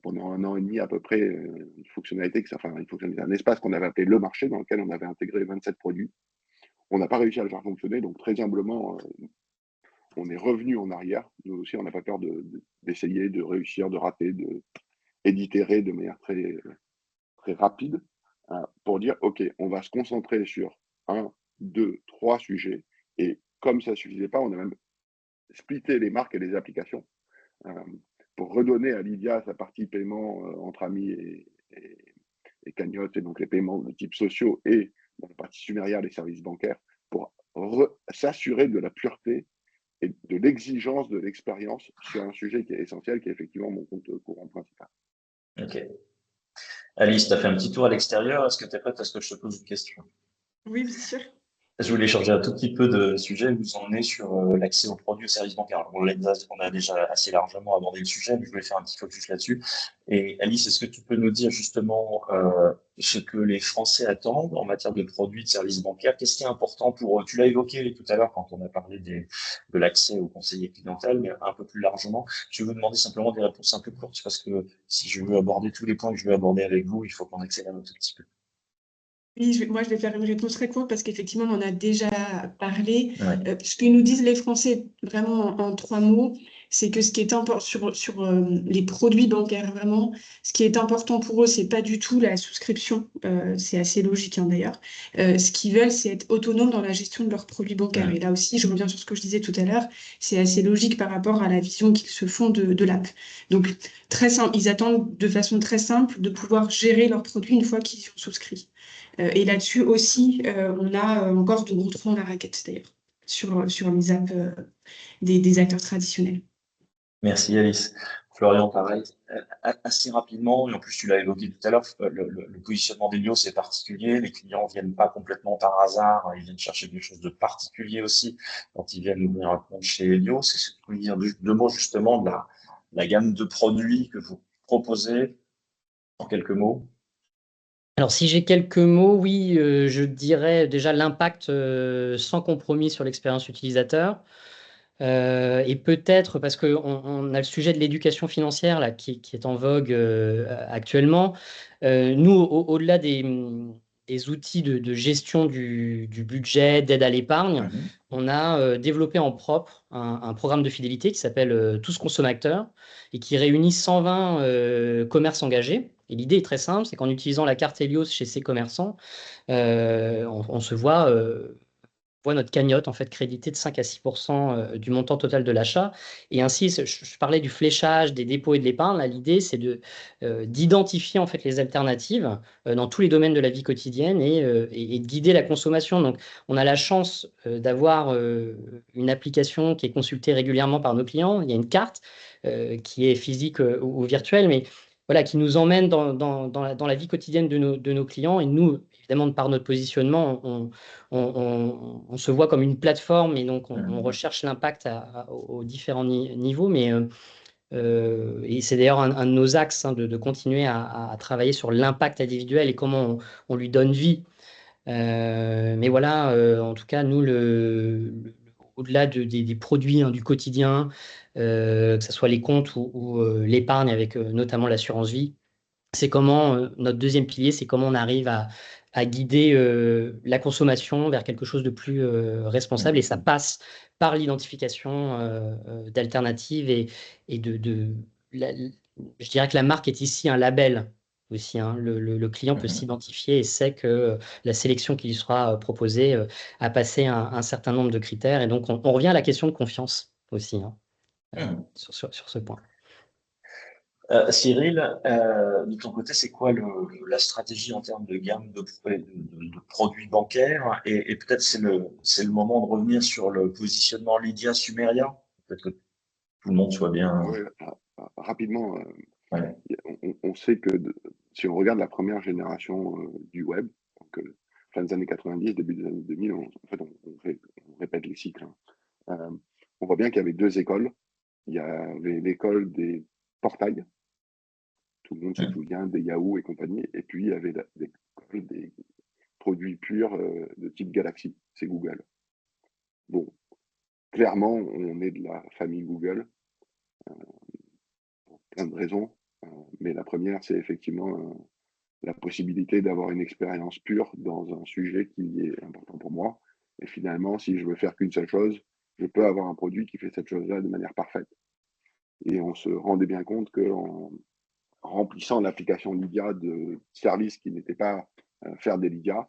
[SPEAKER 3] pendant 1 an et demi à peu près, une fonctionnalité, un espace qu'on avait appelé le marché, dans lequel on avait intégré 27 produits. On n'a pas réussi à le faire fonctionner, donc très humblement, on est revenu en arrière. Nous aussi, on n'a pas peur d'essayer, de réussir, de rater, et d'itérer de manière très, très rapide pour dire, OK, on va se concentrer sur 1, 2, 3 sujets. Et comme ça ne suffisait pas, on a même splitté les marques et les applications pour redonner à Lydia sa partie paiement entre amis et cagnotte, et donc les paiements de type sociaux, et dans la partie Sumeria, les services bancaires, pour s'assurer de la pureté et de l'exigence de l'expérience sur un sujet qui est essentiel, qui est effectivement mon compte courant principal.
[SPEAKER 1] Ok. Alice, tu as fait un petit tour à l'extérieur. Est-ce que tu es prête à ce que je te pose une question?
[SPEAKER 2] Oui, bien sûr.
[SPEAKER 1] Je voulais changer un tout petit peu de sujet, vous emmener sur l'accès aux produits et services bancaires. On a déjà assez largement abordé le sujet, mais je voulais faire un petit focus là-dessus. Et Alice, est-ce que tu peux nous dire justement ce que les Français attendent en matière de produits et de services bancaires? Qu'est-ce qui est important pour eux? Tu l'as évoqué tout à l'heure quand on a parlé de l'accès aux conseillers clientèle, mais un peu plus largement. Je vais vous demander simplement des réponses un peu courtes, parce que si je veux aborder tous les points que je veux aborder avec vous, il faut qu'on accélère un tout petit peu.
[SPEAKER 2] Oui, moi, je vais faire une réponse très courte parce qu'effectivement, on en a déjà parlé.
[SPEAKER 1] Ouais.
[SPEAKER 2] Ce que nous disent les Français, vraiment en 3 mots, c'est que ce qui est important sur les produits bancaires, vraiment, ce qui est important pour eux, c'est pas du tout la souscription. C'est assez logique, hein, d'ailleurs. Ce qu'ils veulent, c'est être autonomes dans la gestion de leurs produits bancaires. Et là aussi, je reviens sur ce que je disais tout à l'heure, c'est assez logique par rapport à la vision qu'ils se font de l'app. Donc, très simple, ils attendent de façon très simple de pouvoir gérer leurs produits une fois qu'ils y ont souscrit. Et là-dessus aussi, on a encore de gros trous dans la raquette, d'ailleurs, sur les apps des acteurs traditionnels.
[SPEAKER 1] Merci Alice. Florian, pareil, assez rapidement, et en plus tu l'as évoqué tout à l'heure, le positionnement d'Elio c'est particulier, les clients viennent pas complètement par hasard, ils viennent chercher quelque chose de particulier aussi quand ils viennent ouvrir un compte chez Elio. C'est ce que vous dire deux mots justement de la gamme de produits que vous proposez, en quelques mots.
[SPEAKER 5] Alors, si j'ai quelques mots, oui, je dirais déjà l'impact sans compromis sur l'expérience utilisateur. Et peut-être parce qu'on a le sujet de l'éducation financière là, qui est en vogue actuellement. Nous, au-delà des outils de gestion du budget, d'aide à l'épargne, on a développé en propre un programme de fidélité qui s'appelle Tous Consommateurs et qui réunit 120 commerces engagés. Et l'idée est très simple, c'est qu'en utilisant la carte Helios chez ces commerçants, on se voit notre cagnotte en fait créditée de 5 à 6% du montant total de l'achat. Et ainsi, je parlais du fléchage, des dépôts et de l'épargne. Là, l'idée, c'est d'identifier en fait les alternatives dans tous les domaines de la vie quotidienne et de guider la consommation. Donc, on a la chance d'avoir une application qui est consultée régulièrement par nos clients. Il y a une carte qui est physique ou virtuelle, mais voilà, qui nous emmène dans la vie quotidienne de nos clients. Et nous, évidemment, par notre positionnement, on se voit comme une plateforme et donc on recherche l'impact aux différents niveaux. Mais, et c'est d'ailleurs un de nos axes de continuer à travailler sur l'impact individuel et comment on lui donne vie. Mais voilà, en tout cas, nous, au-delà des produits du quotidien, que ce soit les comptes ou l'épargne avec notamment l'assurance vie, c'est comment, notre deuxième pilier, c'est comment on arrive à guider la consommation vers quelque chose de plus responsable. Et ça passe par l'identification d'alternatives je dirais que la marque est ici un label aussi, hein. Le client peut s'identifier et sait que la sélection qui lui sera proposée a passé un certain nombre de critères. Et donc, on revient à la question de confiance aussi, hein, sur ce point.
[SPEAKER 1] Cyril, de ton côté, c'est quoi la stratégie en termes de gamme de produits bancaires? Et peut-être c'est le moment de revenir sur le positionnement Lydia Sumeria. Peut-être que tout le monde soit bien.
[SPEAKER 3] Ouais, rapidement,
[SPEAKER 1] Ouais.
[SPEAKER 3] on sait que si on regarde la première génération du web, donc fin des années 90, début des années 2000, en fait, on répète les cycles, hein. On voit bien qu'il y avait deux écoles. Il y avait l'école des portails, tout le monde se souvient des Yahoo et compagnie, et puis il y avait l'école des produits purs de type Galaxy, c'est Google. Bon, clairement, on est de la famille Google, pour plein de raisons, mais la première, c'est effectivement la possibilité d'avoir une expérience pure dans un sujet qui est important pour moi. Et finalement, si je veux faire qu'une seule chose, je peux avoir un produit qui fait cette chose-là de manière parfaite. Et on se rendait bien compte qu'en remplissant l'application Lydia de services qui n'étaient pas faire des Lydia,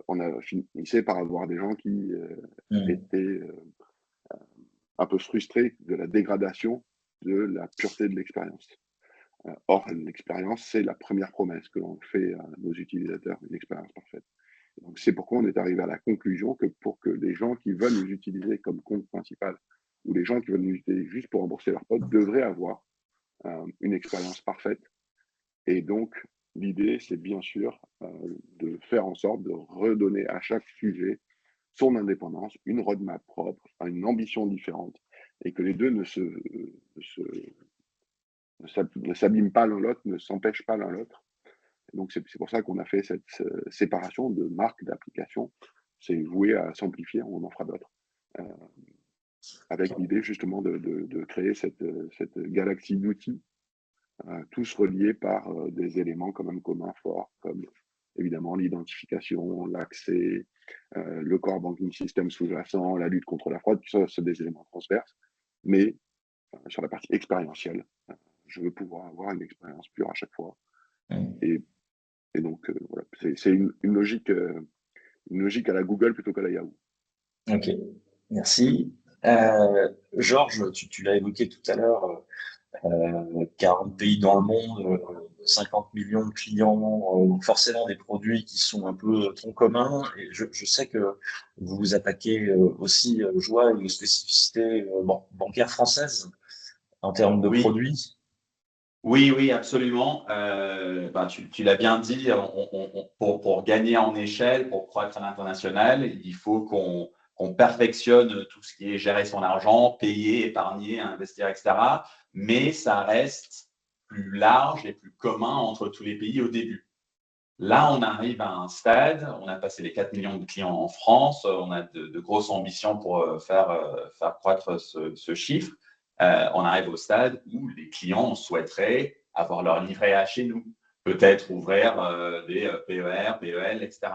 [SPEAKER 3] on a finissait par avoir des gens qui étaient un peu frustrés de la dégradation de la pureté de l'expérience. Or, l'expérience, c'est la première promesse que l'on fait à nos utilisateurs, une expérience parfaite. Donc, c'est pourquoi on est arrivé à la conclusion que pour que les gens qui veulent nous utiliser comme compte principal ou les gens qui veulent nous utiliser juste pour rembourser leurs potes devraient avoir une expérience parfaite. Et donc, l'idée, c'est bien sûr de faire en sorte de redonner à chaque sujet son indépendance, une roadmap propre, une ambition différente, et que les deux ne s'abîment pas l'un l'autre, ne s'empêchent pas l'un l'autre. Donc, c'est pour ça qu'on a fait cette séparation de marques, d'applications. C'est voué à s'amplifier, on en fera d'autres. Avec l'idée justement de créer cette galaxie d'outils, tous reliés par des éléments quand même communs forts, comme évidemment l'identification, l'accès, le core banking system sous-jacent, la lutte contre la fraude, ça c'est des éléments transverses. Mais sur la partie expérientielle, je veux pouvoir avoir une expérience pure à chaque fois. Et donc, voilà, c'est une logique à la Google plutôt qu'à la Yahoo.
[SPEAKER 1] Ok, merci. Georges, tu l'as évoqué tout à l'heure, 40 pays dans le monde, 50 millions de clients, donc forcément des produits qui sont un peu tronc commun. Et je sais que vous vous attaquez aussi, Joie, à une spécificité bancaire française en termes de produits.
[SPEAKER 4] Oui, absolument. Tu l'as bien dit, pour gagner en échelle, pour croître à l'international, il faut qu'on perfectionne tout ce qui est gérer son argent, payer, épargner, investir, etc. Mais ça reste plus large et plus commun entre tous les pays au début. Là, on arrive à un stade, on a passé les 4 millions de clients en France, on a de grosses ambitions pour faire croître ce chiffre. On arrive au stade où les clients souhaiteraient avoir leur livret A chez nous, peut-être ouvrir des PER, PEL, etc.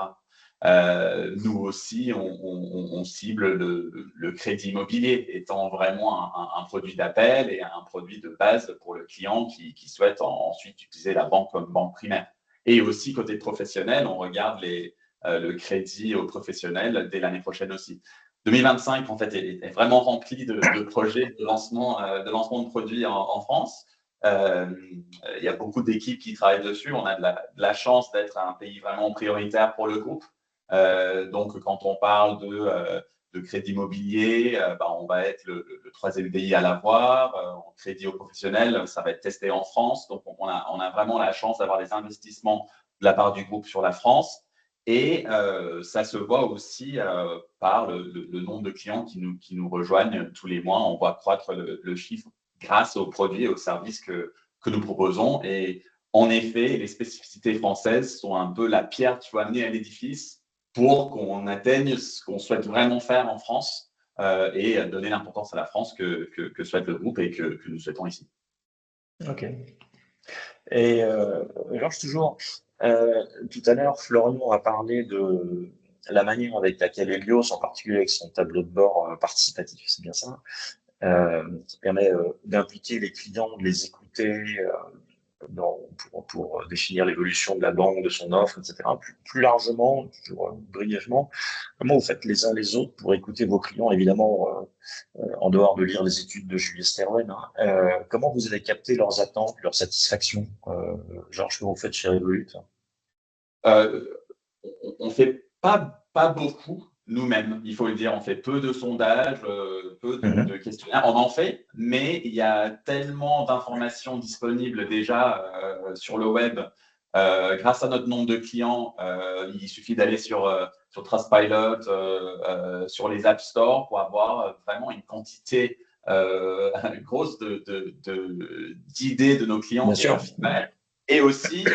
[SPEAKER 4] Nous aussi, on cible le crédit immobilier étant vraiment un produit d'appel et un produit de base pour le client qui souhaite ensuite utiliser la banque comme banque primaire. Et aussi, côté professionnel, on regarde le crédit aux professionnels dès l'année prochaine aussi. 2025, en fait, est vraiment rempli de projets de lancement de produits en France. Il y a beaucoup d'équipes qui travaillent dessus. On a de la chance d'être un pays vraiment prioritaire pour le groupe. Donc, quand on parle de crédit immobilier, on va être le troisième pays à l'avoir. En crédit aux professionnels, ça va être testé en France. Donc, on a vraiment la chance d'avoir des investissements de la part du groupe sur la France. Et ça se voit aussi par le nombre de clients qui nous rejoignent tous les mois. On voit croître le chiffre grâce aux produits et aux services que nous proposons. Et en effet, les spécificités françaises sont un peu la pierre qu'il faut amener à l'édifice pour qu'on atteigne ce qu'on souhaite vraiment faire en France et donner l'importance à la France que souhaite le groupe et que nous souhaitons ici.
[SPEAKER 1] Ok. Et Georges, toujours, tout à l'heure, Florian a parlé de la manière avec laquelle Helios, en particulier avec son tableau de bord participatif, c'est bien ça, qui permet d'impliquer les clients, de les écouter pour définir l'évolution de la banque, de son offre, etc. Plus largement, toujours brièvement, comment vous faites les uns les autres pour écouter vos clients, évidemment, en dehors de lire les études de Julius Sterwen, comment vous allez capter leurs attentes, leur satisfaction, Georges, que vous faites chez Revolut?
[SPEAKER 4] On ne fait pas beaucoup nous-mêmes, il faut le dire. On fait peu de sondages, peu de questionnaires. On en fait, mais il y a tellement d'informations disponibles déjà sur le web. Grâce à notre nombre de clients, il suffit d'aller sur Trustpilot, sur les App Store pour avoir vraiment une quantité grosse d'idées de nos clients.
[SPEAKER 1] Bien sûr.
[SPEAKER 4] Et aussi,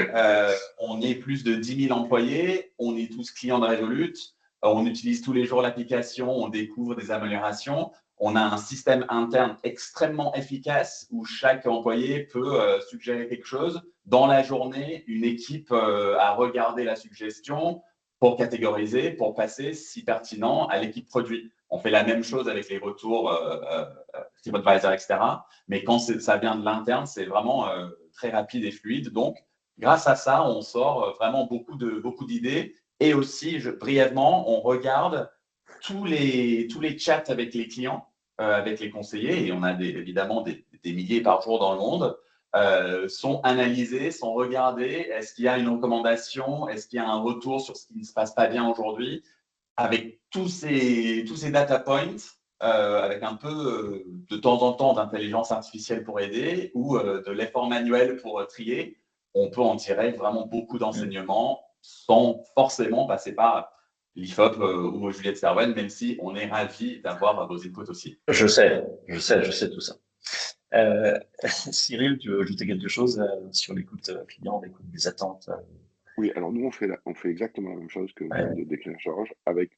[SPEAKER 4] on est plus de 10 000 employés, on est tous clients de Revolut, on utilise tous les jours l'application, on découvre des améliorations. On a un système interne extrêmement efficace où chaque employé peut suggérer quelque chose. Dans la journée, une équipe a regardé la suggestion, pour catégoriser, pour passer, si pertinent, à l'équipe produit. On fait la même chose avec les retours TripAdvisor, etc. Mais quand ça vient de l'interne, c'est vraiment très rapide et fluide. Donc, grâce à ça, on sort vraiment beaucoup d'idées. Et aussi, brièvement, on regarde tous les chats avec les clients, avec les conseillers, et on a évidemment des milliers par jour dans le monde, sont analysés, sont regardés. Est-ce qu'il y a une recommandation? Est-ce qu'il y a un retour sur ce qui ne se passe pas bien aujourd'hui? Avec tous ces data points, avec un peu de temps en temps d'intelligence artificielle pour aider ou de l'effort manuel pour trier, on peut en tirer vraiment beaucoup d'enseignements sans forcément passer par l'IFOP ou Juliette Serwen, même si on est ravis d'avoir vos inputs aussi.
[SPEAKER 1] Je sais tout ça. Cyril, tu veux ajouter quelque chose sur l'écoute client, l'écoute des attentes?
[SPEAKER 3] Oui, alors nous, on fait exactement la même chose que vient de décrire Georges, avec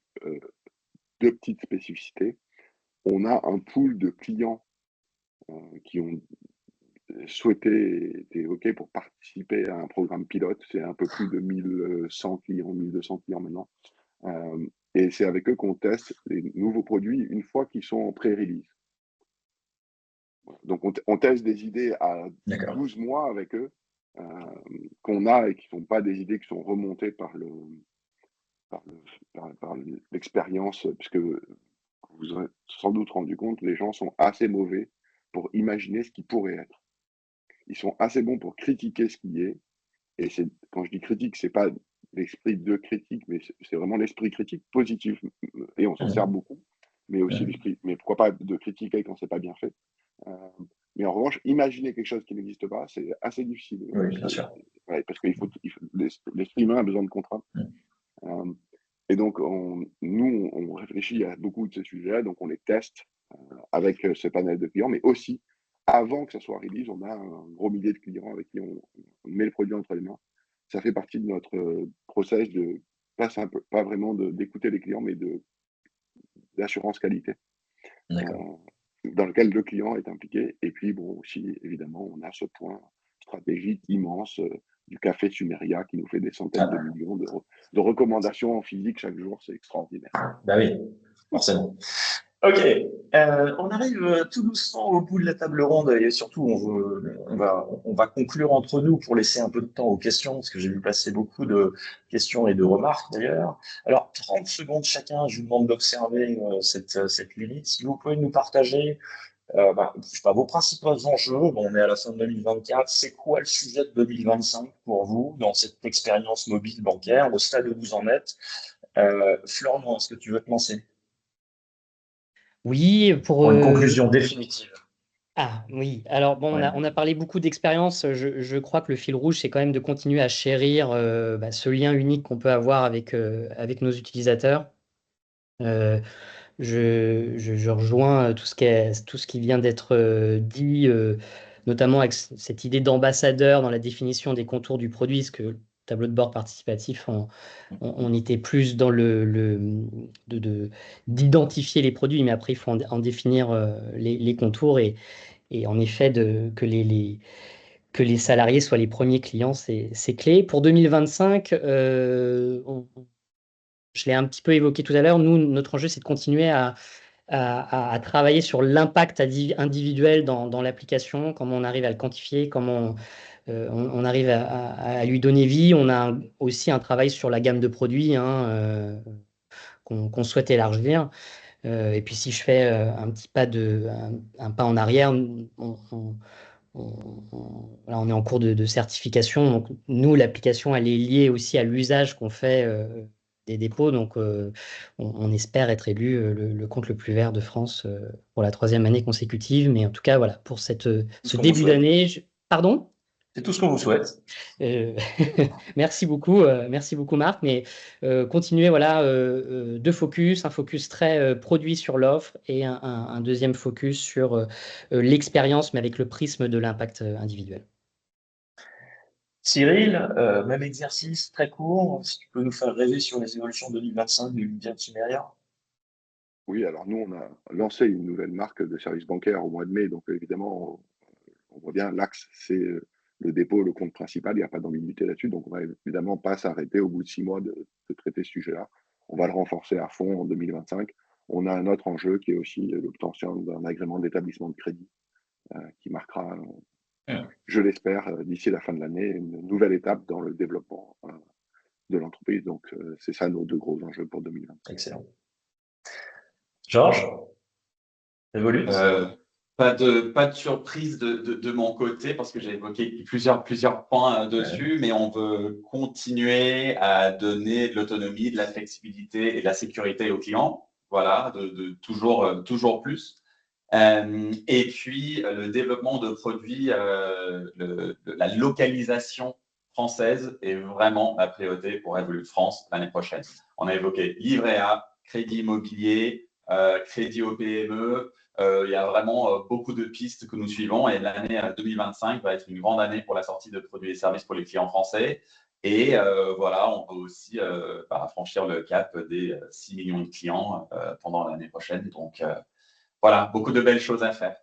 [SPEAKER 3] deux petites spécificités. On a un pool de clients qui ont souhaité, été OK pour participer à un programme pilote. C'est un peu plus de 1100 clients, 1200 clients maintenant. Et c'est avec eux qu'on teste les nouveaux produits une fois qu'ils sont en pré-release. Donc, on teste des idées à 12 mois avec eux, qu'on a et qui ne sont pas des idées qui sont remontées par l'expérience, puisque vous vous avez sans doute rendu compte, les gens sont assez mauvais pour imaginer ce qui pourrait être. Ils sont assez bons pour critiquer ce qui est. Et quand je dis critique, ce n'est pas l'esprit de critique, mais c'est vraiment l'esprit critique positif. Et on s'en sert beaucoup, mais aussi l'esprit. Mais pourquoi pas de critiquer quand c'est pas bien fait? Mais en revanche, imaginer quelque chose qui n'existe pas, c'est assez difficile.
[SPEAKER 1] Oui, bien sûr.
[SPEAKER 3] Ouais, parce que l'esprit humain a besoin de contraintes. Et donc, nous, on réfléchit à beaucoup de ces sujets-là, donc on les teste avec ce panel de clients, mais aussi, avant que ça soit release, on a un gros millier de clients avec qui on met le produit entre les mains. Ça fait partie de notre process de, pas vraiment d'écouter les clients, mais d'assurance qualité, dans lequel le client est impliqué. Et puis, bon, aussi, évidemment, on a ce point stratégique immense du café Sumeria qui nous fait des centaines de millions de recommandations en physique chaque jour. C'est extraordinaire.
[SPEAKER 1] Bah oui, forcément. Ok, on arrive tout doucement au bout de la table ronde et surtout on va conclure entre nous pour laisser un peu de temps aux questions parce que j'ai vu passer beaucoup de questions et de remarques d'ailleurs. Alors 30 secondes chacun, je vous demande d'observer cette limite. Si vous pouvez nous partager je sais pas, vos principaux enjeux. Bon, on est à la fin de 2024. C'est quoi le sujet de 2025 pour vous dans cette expérience mobile bancaire, au stade où vous en êtes? Florent, est-ce que tu veux te lancer?
[SPEAKER 5] Oui,
[SPEAKER 1] Pour une conclusion définitive.
[SPEAKER 5] Ah oui, alors bon, on a parlé beaucoup d'expérience. Je crois que le fil rouge, c'est quand même de continuer à chérir ce lien unique qu'on peut avoir avec nos utilisateurs. Je rejoins tout ce qui vient d'être dit, notamment avec cette idée d'ambassadeur dans la définition des contours du produit, parce que le tableau de bord participatif, on était plus dans d'identifier les produits, mais après, il faut en définir les contours et en effet, que les salariés soient les premiers clients, c'est clé. Pour 2025, je l'ai un petit peu évoqué tout à l'heure, nous, notre enjeu, c'est de continuer à travailler sur l'impact individuel dans l'application, comment on arrive à le quantifier, comment on arrive à lui donner vie. On a aussi un travail sur la gamme de produits qu'on souhaite élargir. Et puis si je fais un petit pas un pas en arrière, là, on est en cours de certification. Donc, nous, l'application, elle est liée aussi à l'usage qu'on fait des dépôts. Donc, on espère être élu le compte le plus vert de France pour la 3e année consécutive. Mais en tout cas, voilà, pour ce début d'année. Pardon?
[SPEAKER 1] C'est tout ce qu'on vous souhaite.
[SPEAKER 5] Merci beaucoup Marc. Mais continuer voilà, deux focus, un focus très produit sur l'offre et un deuxième focus sur l'expérience, mais avec le prisme de l'impact individuel.
[SPEAKER 1] Cyril, même exercice très court. Si tu peux nous faire rêver sur les évolutions 2025 de l'univers de Sumeria.
[SPEAKER 3] Oui, alors nous, on a lancé une nouvelle marque de services bancaires au mois de mai. Donc évidemment, on voit bien l'axe, c'est le dépôt, le compte principal, il n'y a pas d'ambiguïté là-dessus. Donc, on va évidemment pas s'arrêter au bout de 6 mois de traiter ce sujet-là. On va le renforcer à fond en 2025. On a un autre enjeu qui est aussi l'obtention d'un agrément d'établissement de crédit qui marquera, je l'espère, d'ici la fin de l'année, une nouvelle étape dans le développement de l'entreprise. Donc, c'est ça nos 2 gros enjeux pour 2025.
[SPEAKER 1] Excellent. Georges, Evolute
[SPEAKER 4] Pas de surprise de mon côté parce que j'ai évoqué plusieurs points dessus, mais on veut continuer à donner de l'autonomie, de la flexibilité et de la sécurité aux clients. Voilà, de toujours plus. Et puis, le développement de produits, la localisation française est vraiment la priorité pour Evolute France l'année prochaine. On a évoqué livret A, crédit immobilier, crédit aux PME. Il y a vraiment beaucoup de pistes que nous suivons et l'année 2025 va être une grande année pour la sortie de produits et services pour les clients français. Et voilà, on peut aussi franchir le cap des 6 millions de clients pendant l'année prochaine. Donc, voilà, beaucoup de belles choses à faire.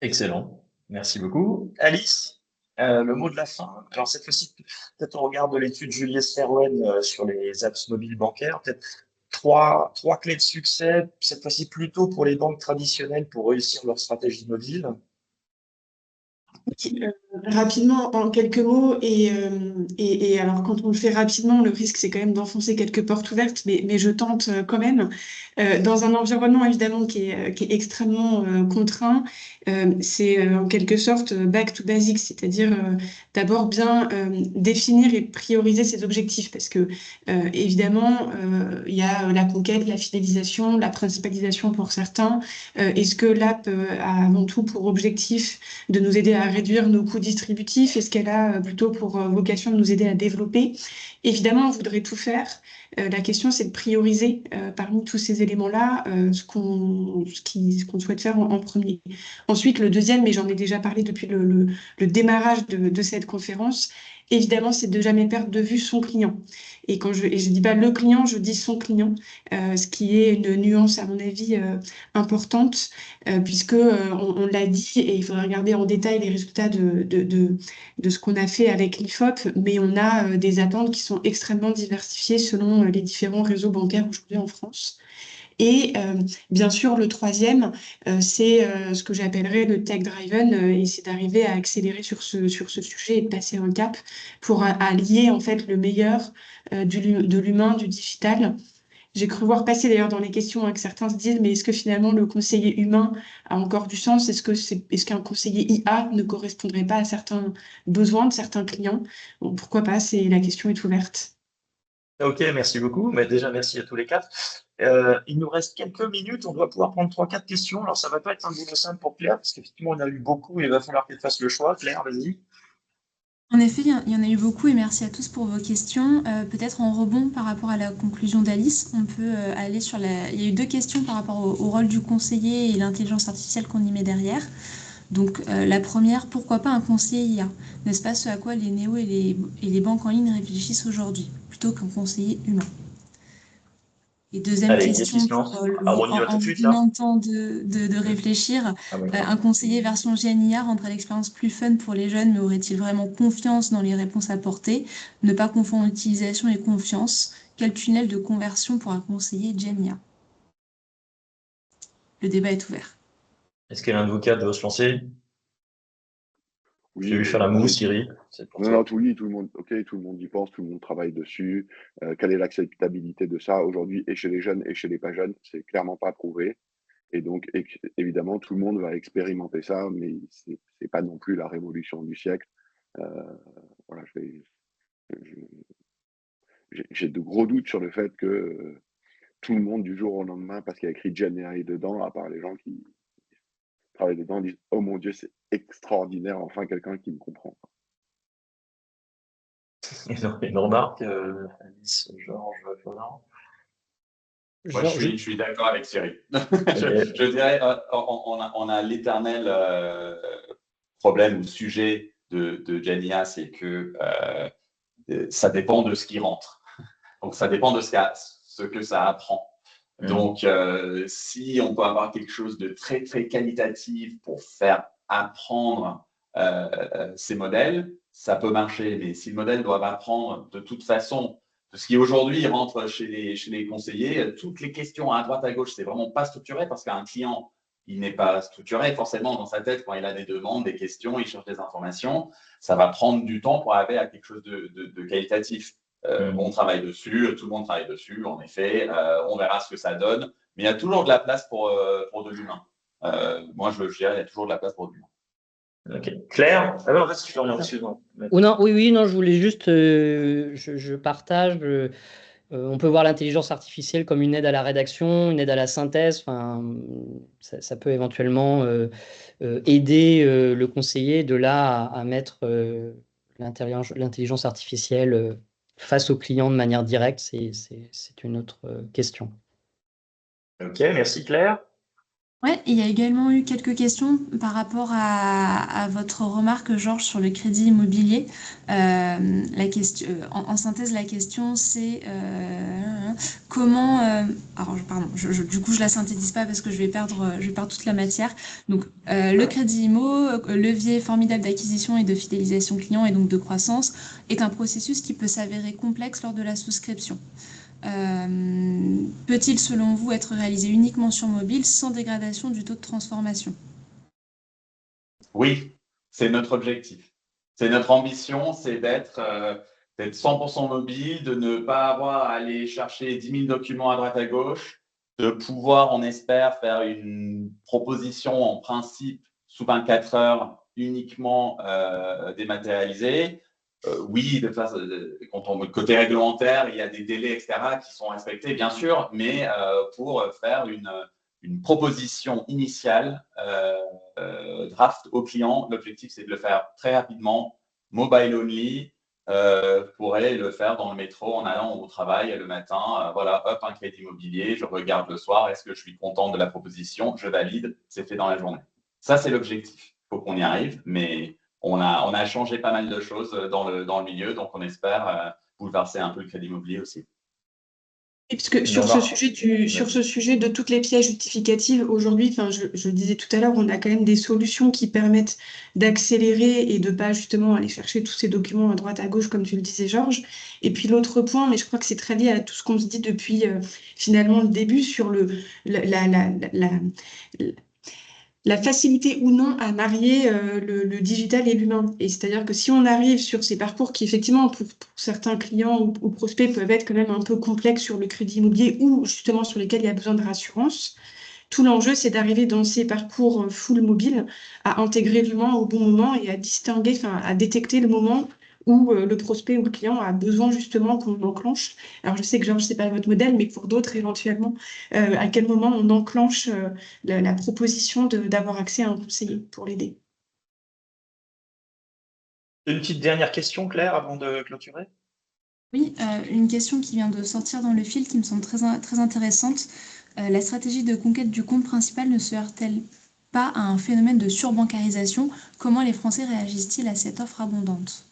[SPEAKER 1] Excellent. Merci beaucoup. Alice, le mot de la fin. Alors, cette fois-ci, peut-être on regarde l'étude Julius Serwen sur les apps mobiles bancaires. Peut-être trois clés de succès, cette fois-ci plutôt pour les banques traditionnelles pour réussir leur stratégie mobile.
[SPEAKER 2] Rapidement, en quelques mots, et alors quand on le fait rapidement, le risque c'est quand même d'enfoncer quelques portes ouvertes, mais je tente quand même. Dans un environnement évidemment qui est extrêmement contraint, c'est en quelque sorte back to basics, c'est-à-dire d'abord bien définir et prioriser ses objectifs, parce que évidemment il y a la conquête, la fidélisation, la principalisation pour certains. Est-ce que l'app a avant tout pour objectif de nous aider à réduire nos coûts distributifs? Est-ce qu'elle a plutôt pour vocation de nous aider à développer? Évidemment, on voudrait tout faire. La question, c'est de prioriser parmi tous ces éléments-là ce qu'on souhaite faire en premier. Ensuite, le deuxième, mais j'en ai déjà parlé depuis le démarrage de cette conférence, évidemment, c'est de jamais perdre de vue son client. Et je dis pas le client, je dis son client, ce qui est une nuance, à mon avis, importante, puisque on l'a dit, et il faudrait regarder en détail les résultats de ce qu'on a fait avec l'IFOP, mais on a des attentes qui sont extrêmement diversifiées selon les différents réseaux bancaires aujourd'hui en France. Et bien sûr, le troisième, c'est ce que j'appellerais le tech-driven, et c'est d'arriver à accélérer sur ce sujet et de passer un cap pour allier en fait le meilleur de l'humain, du digital. J'ai cru voir passer d'ailleurs dans les questions que certains se disent, mais est-ce que finalement le conseiller humain a encore du sens? Est-ce qu'un conseiller IA ne correspondrait pas à certains besoins de certains clients? Bon, pourquoi pas, la question est ouverte.
[SPEAKER 1] Ok, merci beaucoup. Mais déjà, merci à tous les quatre. Il nous reste quelques minutes. On doit pouvoir prendre 3-4 questions. Alors, ça ne va pas être un boulot simple pour Claire, parce qu'effectivement, on a eu beaucoup et il va falloir qu'elle fasse le choix. Claire, vas-y.
[SPEAKER 6] En effet, il y en a eu beaucoup et merci à tous pour vos questions. Peut-être en rebond par rapport à la conclusion d'Alice, on peut aller sur Il y a eu 2 questions par rapport au rôle du conseiller et l'intelligence artificielle qu'on y met derrière. Donc la première, pourquoi pas un conseiller IA? N'est-ce pas ce à quoi les néos et les banques en ligne réfléchissent aujourd'hui, plutôt qu'un conseiller humain? Et deuxième question, en vous donnant le temps de réfléchir, un conseiller version GNIA rendrait l'expérience plus fun pour les jeunes, mais aurait-il vraiment confiance dans les réponses apportées? Ne pas confondre utilisation et confiance. Quel tunnel de conversion pour un conseiller GNIA? Le débat est ouvert.
[SPEAKER 1] Est-ce qu'un avocat doit se lancer?
[SPEAKER 3] Oui,
[SPEAKER 1] j'ai vu faire la moue, Siri.
[SPEAKER 3] Non, tout le monde y pense, tout le monde travaille dessus. Quelle est l'acceptabilité de ça aujourd'hui, et chez les jeunes et chez les pas jeunes? C'est clairement pas prouvé. Et donc, évidemment, tout le monde va expérimenter ça, mais c'est pas non plus la révolution du siècle. Voilà, j'ai de gros doutes sur le fait que tout le monde, du jour au lendemain, parce qu'il y a écrit GenAI dedans, à part les gens qui travaillent dedans, disent « Oh mon Dieu, c'est extraordinaire, enfin quelqu'un qui me comprend ».
[SPEAKER 1] Une remarque, Alice, Georges, Florent?
[SPEAKER 4] Moi, je suis d'accord avec Thierry. je dirais, on a l'éternel problème ou sujet de GenIA, c'est que ça dépend de ce qui rentre. Donc, ça dépend de ce que ça apprend. Donc, si on peut avoir quelque chose de très, très qualitatif pour faire apprendre ces modèles, ça peut marcher. Mais si le modèle doit apprendre de toute façon, de ce qui aujourd'hui rentre chez les conseillers, toutes les questions à droite, à gauche, c'est vraiment pas structuré parce qu'un client, il n'est pas structuré forcément dans sa tête quand il a des demandes, des questions, il cherche des informations. Ça va prendre du temps pour arriver à quelque chose de qualitatif. On travaille dessus, tout le monde travaille dessus, en effet. On verra ce que ça donne. Mais il y a toujours de la place pour de l'humain. Moi, je dirais, il y a toujours de la place pour de l'humain.
[SPEAKER 1] Ok. Claire? Ah non, vas-y, Florian, excuse-moi.
[SPEAKER 5] Oui, non, je voulais juste, je partage. On peut voir l'intelligence artificielle comme une aide à la rédaction, une aide à la synthèse. Enfin, ça peut éventuellement aider le conseiller de là à mettre l'intelligence artificielle face au client de manière directe. C'est une autre question.
[SPEAKER 1] Ok, merci Claire.
[SPEAKER 6] Ouais, il y a également eu quelques questions par rapport à votre remarque, Georges, sur le crédit immobilier. En synthèse, la question, c'est comment... alors, pardon, du coup, je la synthétise pas parce que je vais perdre toute la matière. Donc, le crédit IMO, levier formidable d'acquisition et de fidélisation client et donc de croissance, est un processus qui peut s'avérer complexe lors de la souscription. Peut-il, selon vous, être réalisé uniquement sur mobile sans dégradation du taux de transformation?
[SPEAKER 4] Oui, c'est notre objectif. C'est notre ambition, c'est d'être 100% mobile, de ne pas avoir à aller chercher 10 000 documents à droite à gauche, de pouvoir, on espère, faire une proposition en principe sous 24 heures uniquement dématérialisée. Oui, côté réglementaire, il y a des délais, etc., qui sont respectés, bien sûr, mais pour faire une proposition initiale draft au client, l'objectif, c'est de le faire très rapidement, mobile only, pour aller le faire dans le métro en allant au travail le matin. Voilà, hop, un crédit immobilier, je regarde le soir, est-ce que je suis content de la proposition, je valide, c'est fait dans la journée. Ça, c'est l'objectif. Il faut qu'on y arrive, mais on a changé pas mal de choses dans le milieu, donc on espère bouleverser un peu le crédit immobilier aussi.
[SPEAKER 2] Et parce que sur ce sujet de toutes les pièces justificatives, aujourd'hui, enfin, je disais tout à l'heure, on a quand même des solutions qui permettent d'accélérer et de pas justement aller chercher tous ces documents à droite à gauche, comme tu le disais, Georges. Et puis l'autre point, mais je crois que c'est très lié à tout ce qu'on se dit depuis finalement le début sur la facilité ou non à marier le digital et l'humain. Et c'est-à-dire que si on arrive sur ces parcours qui, effectivement, pour certains clients ou prospects peuvent être quand même un peu complexes sur le crédit immobilier ou justement sur lesquels il y a besoin de rassurance, tout l'enjeu, c'est d'arriver dans ces parcours full mobile à intégrer l'humain au bon moment et à distinguer, enfin, à détecter le moment où le prospect ou le client a besoin justement qu'on enclenche. Alors, je sais que Georges, c'est pas votre modèle, mais pour d'autres, éventuellement, à quel moment on enclenche la proposition d'avoir accès à un conseiller pour l'aider.
[SPEAKER 1] Une petite dernière question, Claire, avant de clôturer?
[SPEAKER 6] Oui, une question qui vient de sortir dans le fil qui me semble très intéressante. La stratégie de conquête du compte principal ne se heurte-t-elle pas à un phénomène de surbancarisation? Comment les Français réagissent-ils à cette offre abondante?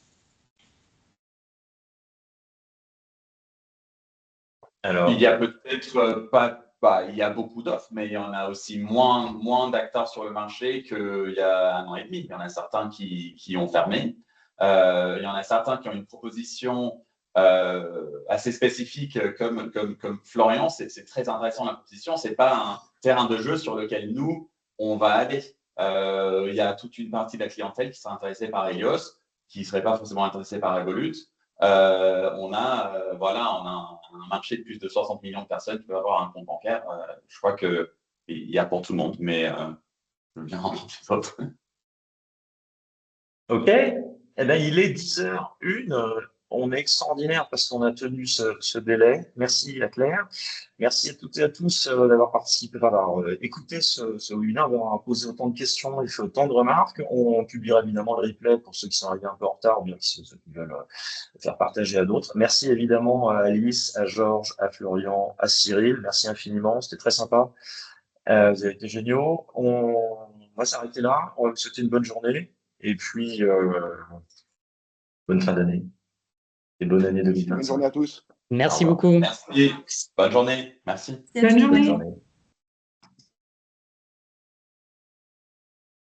[SPEAKER 4] Alors, il y a peut-être pas, il y a beaucoup d'offres, mais il y en a aussi moins d'acteurs sur le marché qu'il y a 1 an et demi. Il y en a certains qui ont fermé. Il y en a certains qui ont une proposition assez spécifique comme Florian. C'est très intéressant la proposition. C'est pas un terrain de jeu sur lequel nous, on va aller. Il y a toute une partie de la clientèle qui serait intéressée par Helios, qui ne serait pas forcément intéressée par Revolut. On a un marché de plus de 60 millions de personnes qui peuvent avoir un compte bancaire. Je crois qu'il y a pour tout le monde, mais je veux bien entendre les autres.
[SPEAKER 1] Ok, eh ben, il est 10h01. On est extraordinaire parce qu'on a tenu ce délai. Merci à Claire. Merci à toutes et à tous d'avoir participé, d'avoir écouté ce webinaire, d'avoir posé autant de questions et fait autant de remarques. On publiera évidemment le replay pour ceux qui sont arrivés un peu en retard ou bien ceux qui veulent faire partager à d'autres. Merci évidemment à Alice, à Georges, à Florian, à Cyril. Merci infiniment, c'était très sympa. Vous avez été géniaux. On va s'arrêter là. On va vous souhaiter une bonne journée. Et puis, bonne fin d'année. Et bonne année 2025.
[SPEAKER 3] Bonne journée à tous.
[SPEAKER 5] Merci beaucoup.
[SPEAKER 4] Merci. Bonne journée. Merci.
[SPEAKER 2] Bonne journée.
[SPEAKER 1] Bonne journée.